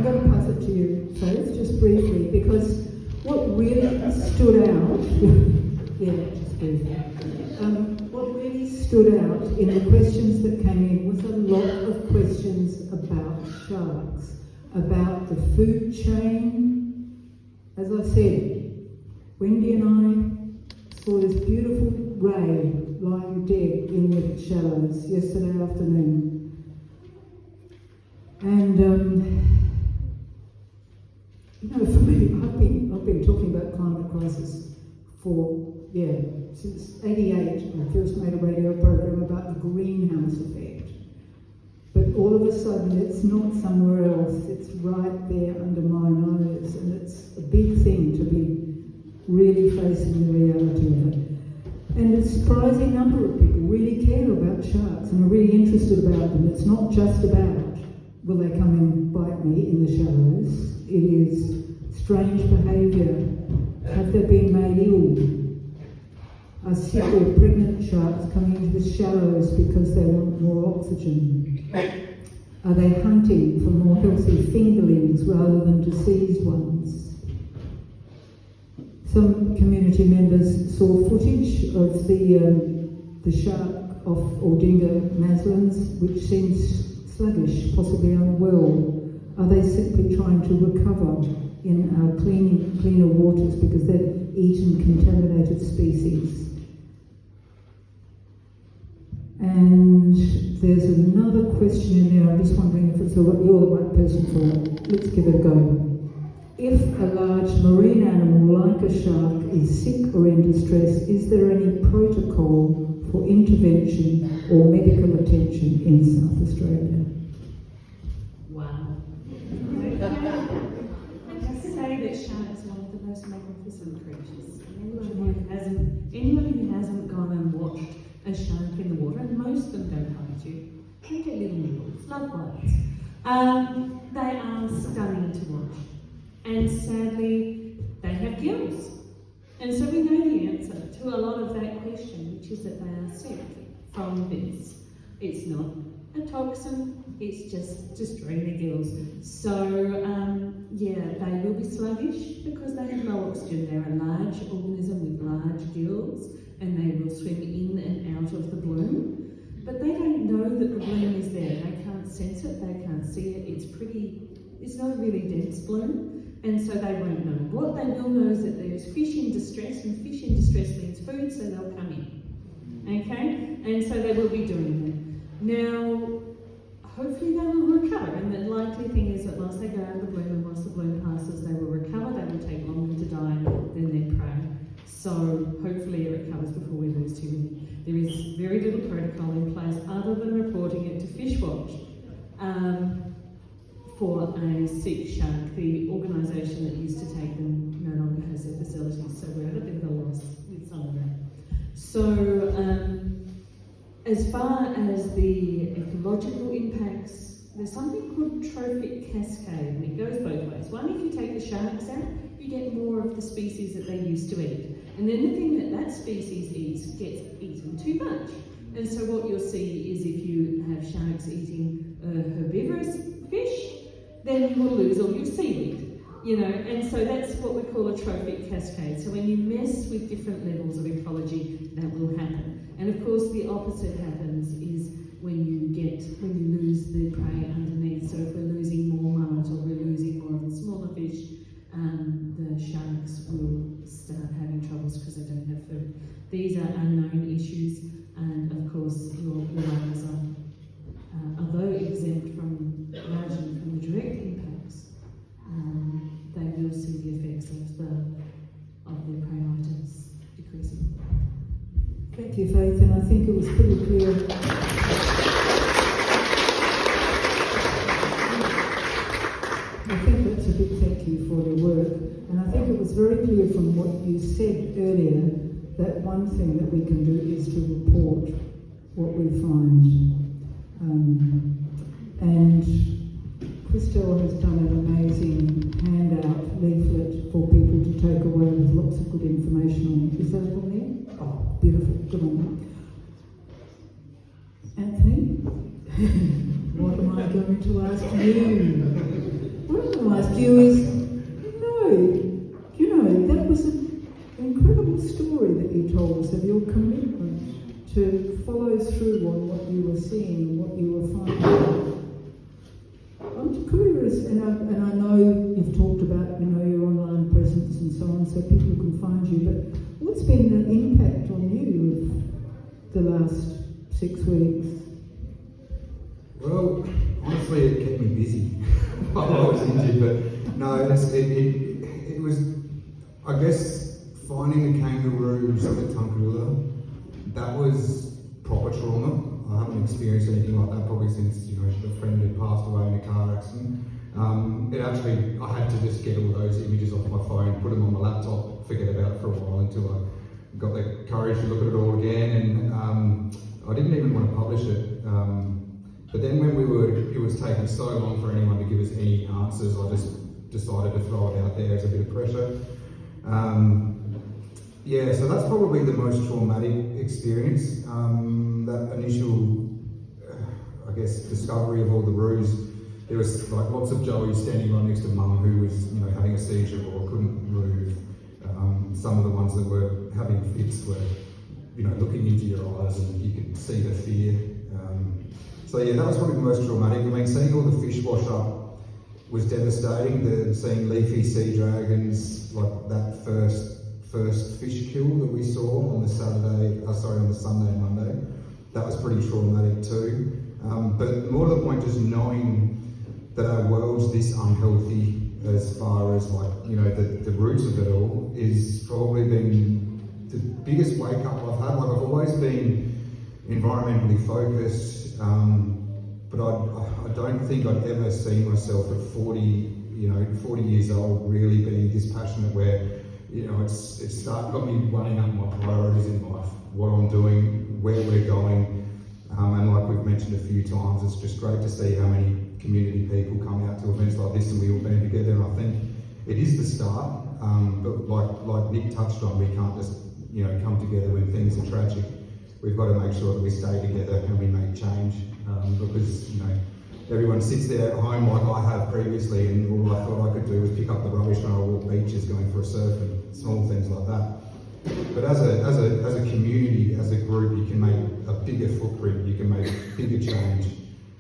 going to pass it to you, Faith, just briefly, because what really stood out, what really stood out in the questions that came in was a lot of questions about sharks, about the food chain. As I said, Wendy and I saw this beautiful ray lying dead in the shallows yesterday afternoon. And for me, I've been talking about climate crisis since '88. I first made a radio program about the greenhouse effect. But all of a sudden, it's not somewhere else. It's right there under my nose, and it's a big thing to be really facing the reality of it. And a surprising number of people really care about sharks and are really interested about them. It's not just about, will they come and bite me in the shallows? It is strange behaviour. Have they been made ill? Are sick or pregnant sharks coming into the shallows because they want more oxygen? Are they hunting for more healthy fingerlings rather than diseased ones? Some community members saw footage of the shark off Aldinga Maslins, which seems sluggish, possibly unwell. Are they simply trying to recover in our cleaner waters because they've eaten contaminated species? And there's another question in there. I'm just wondering if you're the right person for it. Let's give it a go. If a large marine animal like a shark is sick or in distress, is there any protocol for intervention or medical attention in South Australia? Wow. I have to say that sharks are one of the most magnificent creatures. Anyone who hasn't gone and watched a shark in the water, and most of them don't bite you, they get little niggles, love bites. They are stunning to watch. And sadly, they have gills. And so we know the answer to a lot of that question, which is that they are sick from this. It's not a toxin, it's just destroying the gills. So, they will be sluggish because they have no oxygen. They're a large organism with large gills, and they will swim in and out of the bloom. But they don't know that the bloom is there. They can't sense it, they can't see it. It's not a really dense bloom. And so they won't know. What they will know is that there's fish in distress, and fish in distress means food, so they'll come in. Okay? And so they will be doing that. Now, hopefully they will recover, and the likely thing is that once they go out of the bloom and once the bloom passes, they will recover. They will take longer to die than their prey. So hopefully it recovers before we lose too many. There is very little protocol in place other than reporting it to Fishwatch. For a sick shark, the organisation that used to take them no longer has their facilities, so we're at a bit of a loss with some of that. So, as far as the ecological impacts, there's something called trophic cascade, and it goes both ways. One, if you take the sharks out, you get more of the species that they used to eat. And then the thing that species eats gets eaten too much. And so what you'll see is if you have sharks eating herbivorous fish, then you will lose all your seaweed, and so that's what we call a trophic cascade. So when you mess with different levels of ecology, that will happen. And of course the opposite happens is when you lose the prey underneath. So if we're losing more mullet or we're losing more of the smaller fish, the sharks will start having troubles because they don't have food. These are unknown issues, and of course your whales are, although exempt largely from the direct impacts, they will see the effects of their prey items decreasing. Thank you, Faith, and I think it was pretty clear. I think that's a big thank you for your work, and I think it was very clear from what you said earlier that one thing that we can do is to report what we find. And Cristel has done an amazing handout leaflet for people to take away with lots of good information on it. Is that on there? Oh, beautiful. Good on you. Anthony, what am I going to ask you? What I'm going to ask you is, that was an incredible story that you told us of your commitment to follow through on what you were seeing and what you were finding. I'm curious, and I know you've talked about, your online presence and so on, so people can find you, but what's been the impact on you of the last 6 weeks? Well, honestly, it kept me busy while I was injured, but no, it was, I guess, finding the kangaroos at Tunkarilla, that was proper trauma. I haven't experienced anything like that probably since, a friend had passed away in a car accident. I had to just get all those images off my phone, put them on my laptop, forget about it for a while until I got the courage to look at it all again, and I didn't even want to publish it. But then when it was taking so long for anyone to give us any answers, I just decided to throw it out there as a bit of pressure. So that's probably the most traumatic experience. That initial, discovery of all the roos. There was lots of Joeys standing right next to Mum who was, having a seizure or couldn't move. Some of the ones that were having fits were, looking into your eyes and you could see the fear. That was probably the most traumatic. Seeing all the fish wash up was devastating. Seeing leafy sea dragons, that first fish kill that we saw on the Sunday and Monday, that was pretty traumatic too. But more to the point, just knowing that our world's this unhealthy as far as the roots of it all is probably been the biggest wake up I've had. I've always been environmentally focused, but I don't think I'd ever seen myself at 40 years old really being this passionate where, it's got me weighing up my priorities in life, what I'm doing, where we're going. And like we've mentioned a few times, it's just great to see how many community people come out to events like this and we all band together. And I think it is the start, but like Nick touched on, we can't just come together when things are tragic. We've got to make sure that we stay together and we make change, because everyone sits there at home like I have previously, and all I thought I could do was pick up the rubbish when I walk beaches, going for a surf and small things like that. But as a community, as a group, you can make a bigger footprint, you can make bigger change.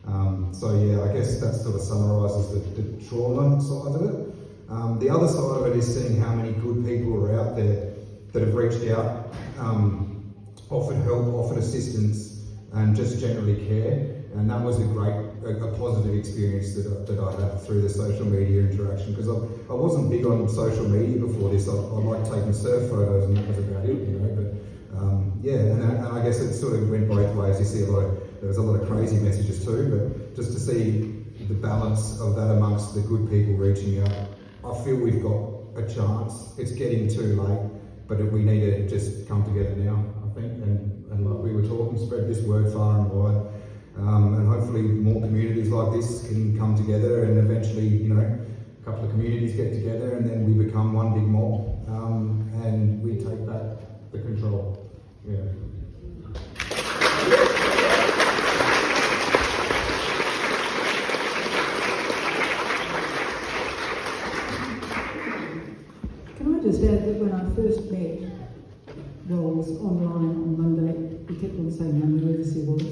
I guess that sort of summarises the trauma side of it. The other side of it is seeing how many good people are out there that have reached out, offered help, offered assistance, and just generally care. And that was a positive experience that I had through the social media interaction, because I wasn't big on social media before this. I liked taking surf photos and that was about it, and I guess it sort of went both ways. You see there was a lot of crazy messages too, but just to see the balance of that amongst the good people reaching out, I feel we've got a chance. It's getting too late, but we need to just come together now, I think, and like we were talking, spread this word far and wide. And hopefully more communities like this can come together, and eventually, a couple of communities get together and then we become one big mob, and we take back the control. Yeah. Can I just add that when I first met Rolls online on Monday, he kept on saying Monday, where this he was.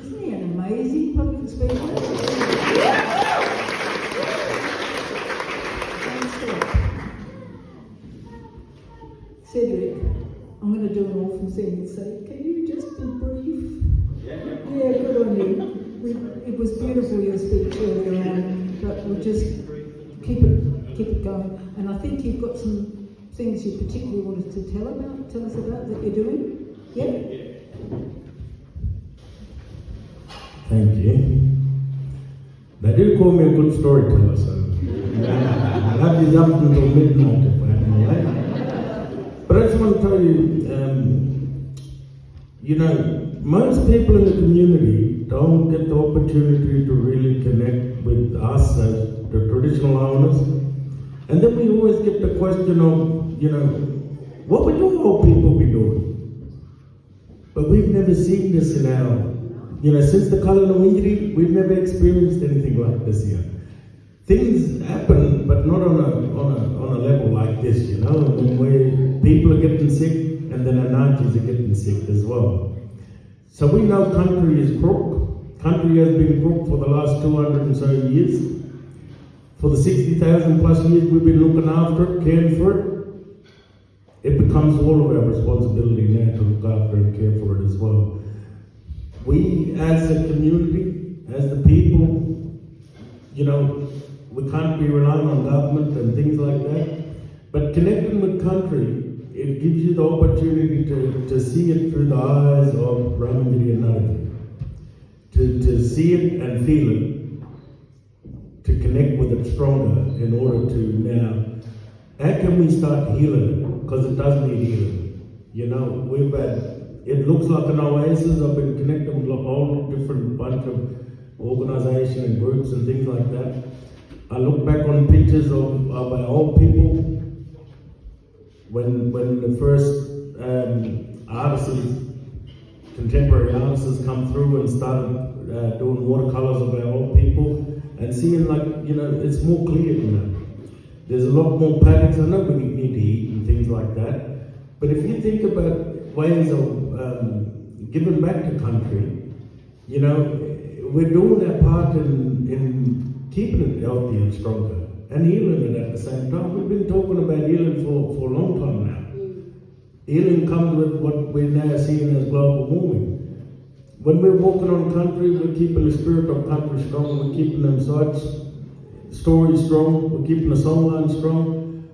Isn't he public speaker? Cedric, I'm going to do an awful thing and say, can you just be brief? Yeah, good on you. It was beautiful your speech earlier on, but we'll just keep it going. And I think you've got some things you particularly wanted to tell us about that you're doing. Yeah? Thank you. They do call me a good storyteller, so I love these up until midnight if I have my way. But I just want to tell you, most people in the community don't get the opportunity to really connect with us as the traditional owners. And then we always get the question of, what would your old people be doing? But we've never seen this in our, since the colonial injury, we've never experienced anything like this here. Things happen, but not on a level like this, where people are getting sick and then our aunties are getting sick as well. So we know country is crook. Country has been crook for the last 200 and so years. For the 60,000 plus years we've been looking after it, caring for it. It becomes all of our responsibility now to look after and care for it as well. We as a community, as the people, we can't be relying on government and things like that. But connecting with country, it gives you the opportunity to see it through the eyes of Rowland and Nick, to see it and feel it, to connect with it stronger in order to now, how can we start healing it? Because it does need healing. We've had, it looks like an oasis. I've been connected with a whole different bunch of organisations and groups and things like that. I look back on pictures of our old people when the first contemporary artists come through and started doing watercolours of our old people and seeing it's more clear now. There's a lot more patterns. I know we need to eat and things like that, but if you think about ways of giving back to country, we're doing our part in keeping it healthy and stronger and healing it at the same time. We've been talking about healing for a long time now. Healing comes with what we're now seeing as global warming. When we're walking on country, we're keeping the spirit of country strong, we're keeping them stories strong, we're keeping the songline strong,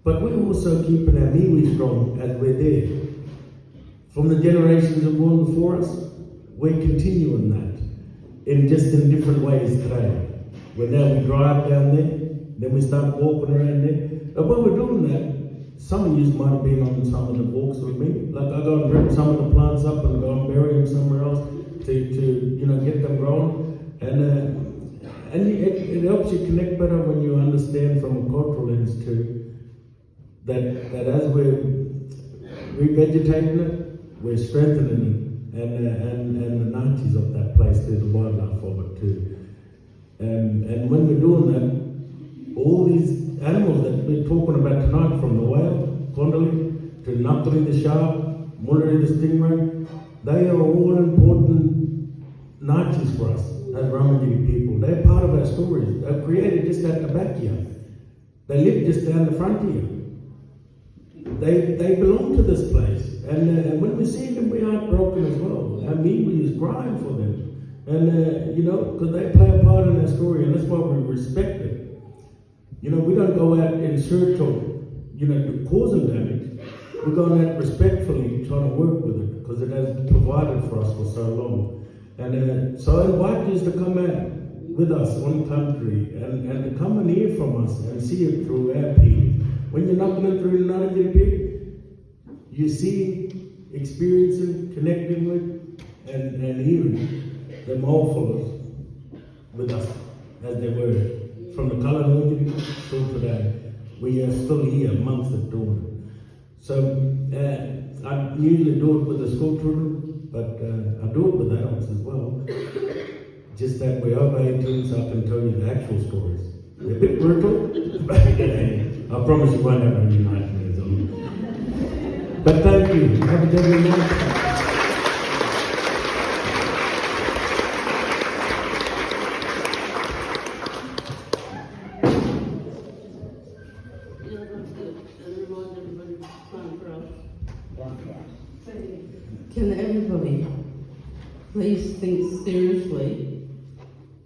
but we're also keeping our iwi strong as we're there. From the generations of gone before us, we're continuing that in different ways today. Where now we drive down there, then we start walking around there. And when we're doing that, some of you might have been on some of the walks with me. Like I go and rip some of the plants up and go and bury them somewhere else to get them grown. And it helps you connect better when you understand from a cultural lens too, that as we're revegetating it, we're strengthening it, and the niches of that place too, the wildlife of it too. And when we're doing that, all these animals that we're talking about tonight, from the whale, Condoli, to Nakari the shark, Mulleri the stingray, they are all important niches for us as Ramajiri people. They're part of our stories. They're created just at the back here. They live just down the front here. They belong to this place. And when we see them, we aren't broken as well. Our iwi is crying for them. And, because they play a part in our story, and that's why we respect it. We don't go out in search of, causing damage. We're going out respectfully trying to work with it, because it has provided for us for so long. And so I invite you to come out with us on country and to come and hear from us and see it through our people. When you're knocking it through the Nanaji, you see, experiencing, connecting with, and hearing them all follow with us as they were from the colour movie till today. We are still here amongst it doing it. So I usually do it with the school children, but I do it with adults as well. Just that we're over 18, so I can tell you the actual stories. They're a bit brutal, but I promise you won't have any nightmares on them. But thank you. Have a good night.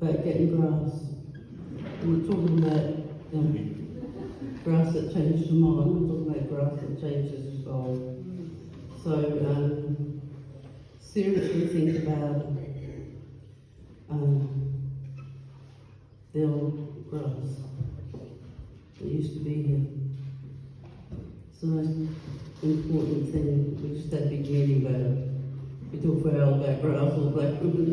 about getting grass. And we're talking about grass that changes your mind, we're talking about grass that changes your soul. So seriously think about the old grass that used to be here. It's the most important thing. We just had a big meeting about it. We talk for hours about grass or black women.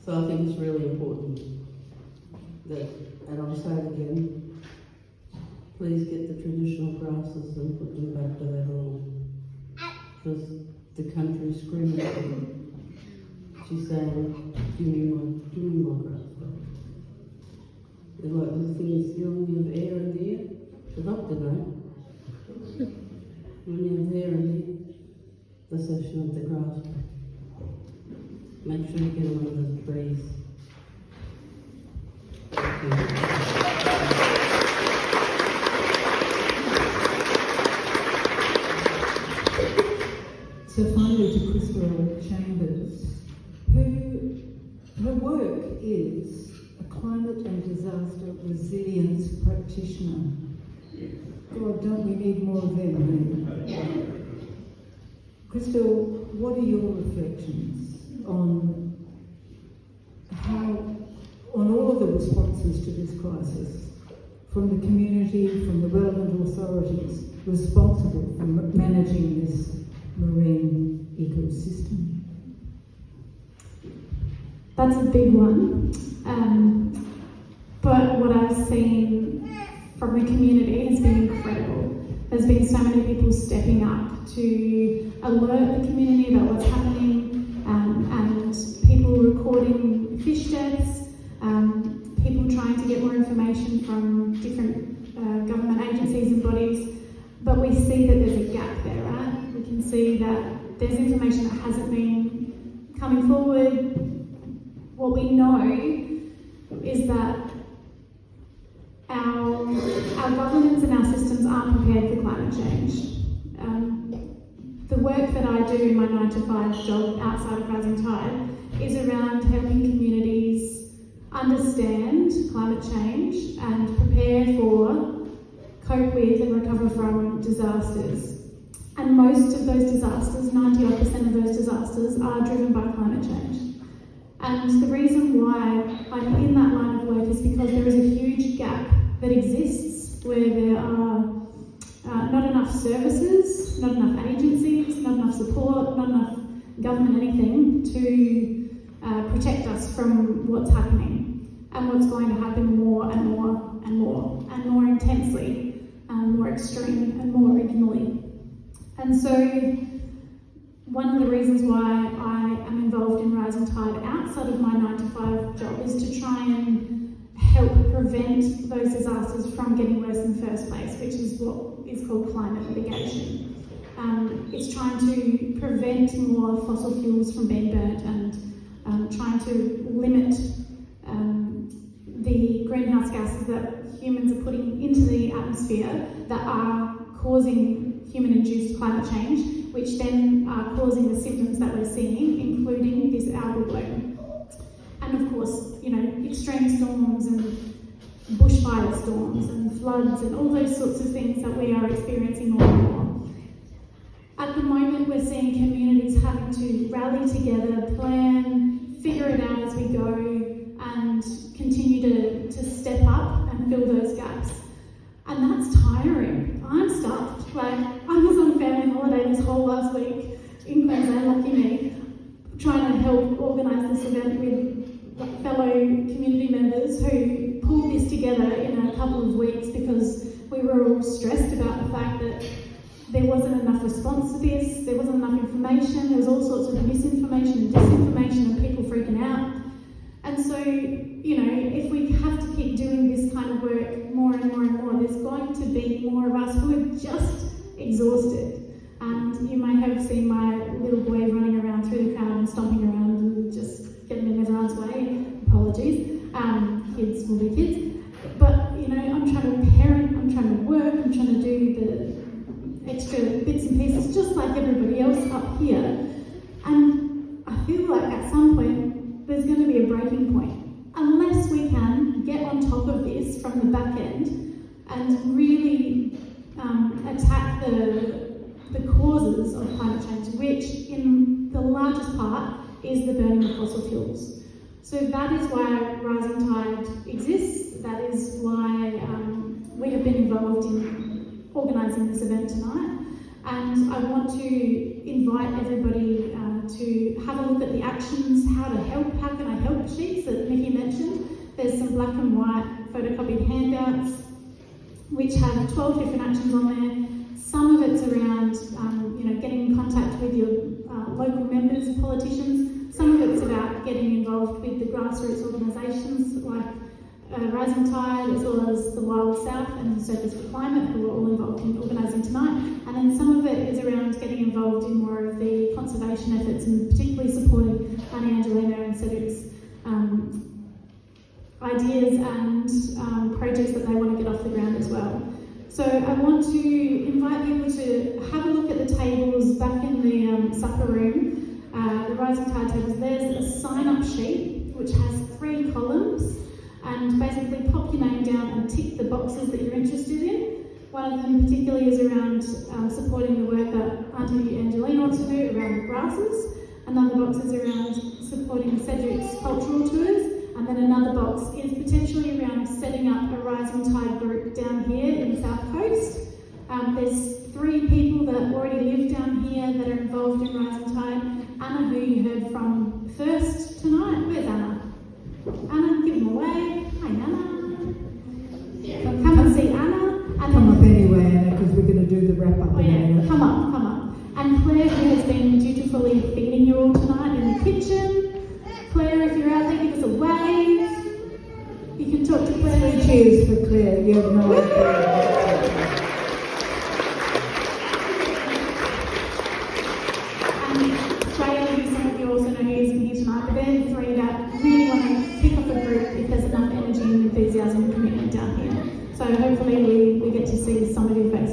So I think it's really important that, and I'll say it again, please get the traditional grasses and put them back where they belong. Because the country's screaming at them. She's saying, give me my grass back. They're like, the thing is, you only have air in the air. The doctor knows. When you have air in the air, the session of the grass back. Make sure you get one of those trees. Thank you. So finally to Cristel Chambers, her work is a climate and disaster resilience practitioner. God, don't we need more of them? Cristel, what are your reflections on all of the responses to this crisis from the community, from the relevant authorities responsible for managing this marine ecosystem? That's a big one. But what I've seen from the community has been incredible. There's been so many people stepping up to alert the community about what's happening, and people recording fish deaths, people trying to get more information from different government agencies and bodies. But we see that there's a gap there, right? We can see that there's information that hasn't been coming forward. What we know is that our governments and our systems aren't prepared for climate change. The work that I do in my 9-to-5 job outside of Rising Tide is around helping communities understand climate change and prepare for, cope with and recover from disasters. And most of those disasters, 90% of those disasters, are driven by climate change. And the reason why I'm in that line of work is because there is a huge gap that exists where there are not enough services, not enough agencies, not enough support, not enough government anything to protect us from what's happening and what's going to happen more and more and more and more intensely, more extreme and more regionally. And so one of the reasons why I am involved in Rising Tide outside of my 9-to-5 job is to try and help prevent those disasters from getting worse in the first place, which is what is called climate mitigation. It's trying to prevent more fossil fuels from being burnt and trying to limit the greenhouse gases that humans are putting into the atmosphere that are causing human-induced climate change, which then are causing the symptoms that we're seeing, including this algal bloom. And of course, you know, extreme storms and bushfire storms and floods and all those sorts of things that we are experiencing more and more. At the moment, we're seeing communities having to rally together, plan, figure it out as we go, and continue to step up and fill those gaps. And that's tiring. I'm stuffed. Like, I was on family holiday this whole last week in Queensland, lucky me, trying to help organise this event with fellow community members who pulled this together in a couple of weeks because we were all stressed about the fact that there wasn't enough response to this, there wasn't enough information, there was all sorts of misinformation and disinformation and people freaking out. And so, you know, if we have to keep doing this kind of work more and more and more, there's going to be more of us who are just exhausted. And you may have seen my little boy running around through the crowd and stomping around and just getting in everyone's way. Apologies. Kids will be kids. But, you know, I'm trying to parent, I'm trying to work, I'm trying to do the extra bits and pieces just like everybody else up here. And I feel like at some point there's going to be a breaking point and really attack the causes of climate change, which in the largest part is the burning of fossil fuels. So that is why Rising Tide exists. That is why we have been involved in organising this event tonight. And I want to invite everybody to have a look at the actions, how can I help sheets that Nikki mentioned. There's some black and white photocopied handouts which have 12 different actions on there. Some of it's around getting in contact with your local members, politicians. Some of it's about getting involved with the grassroots organisations like Rising Tide, as well as the Wild South and Circus for Climate, who are all involved in organising tonight. And then some of it is around getting involved in more of the conservation efforts and particularly supporting Aunty Angelena and Cedric's ideas and projects that they want to get off the ground as well. So I want to invite people to have a look at the tables back in the supper room, the Rising Tide tables. There's a sign-up sheet which has 3 columns, and basically pop your name down and tick the boxes that you're interested in. One of them particularly is around supporting the work that Aunty Angelena wants to do around the grasses. Another box is around supporting Cedric's cultural tours. And then another box is potentially around setting up a Rising Tide group down here in the South Coast. There's 3 people that already live down here that are involved in Rising Tide. Anna, who you heard from first tonight. Where's Anna? Anna, give them away. Hi, Anna. Come and see Anna. And Come up anyway, Anna, because we're going to do the wrap-up. Oh yeah, come up. And Claire, who has been dutifully feeding you all tonight in the kitchen. Claire, if you're out there, give us a wave. You can talk to Claire. 3 cheers for Claire. You have no idea. And Freya, who some of you also know who isn't here tonight, but they're the 3 that really want to kick off a group if there's enough energy and enthusiasm and commitment down here. So hopefully we get to see some of your faces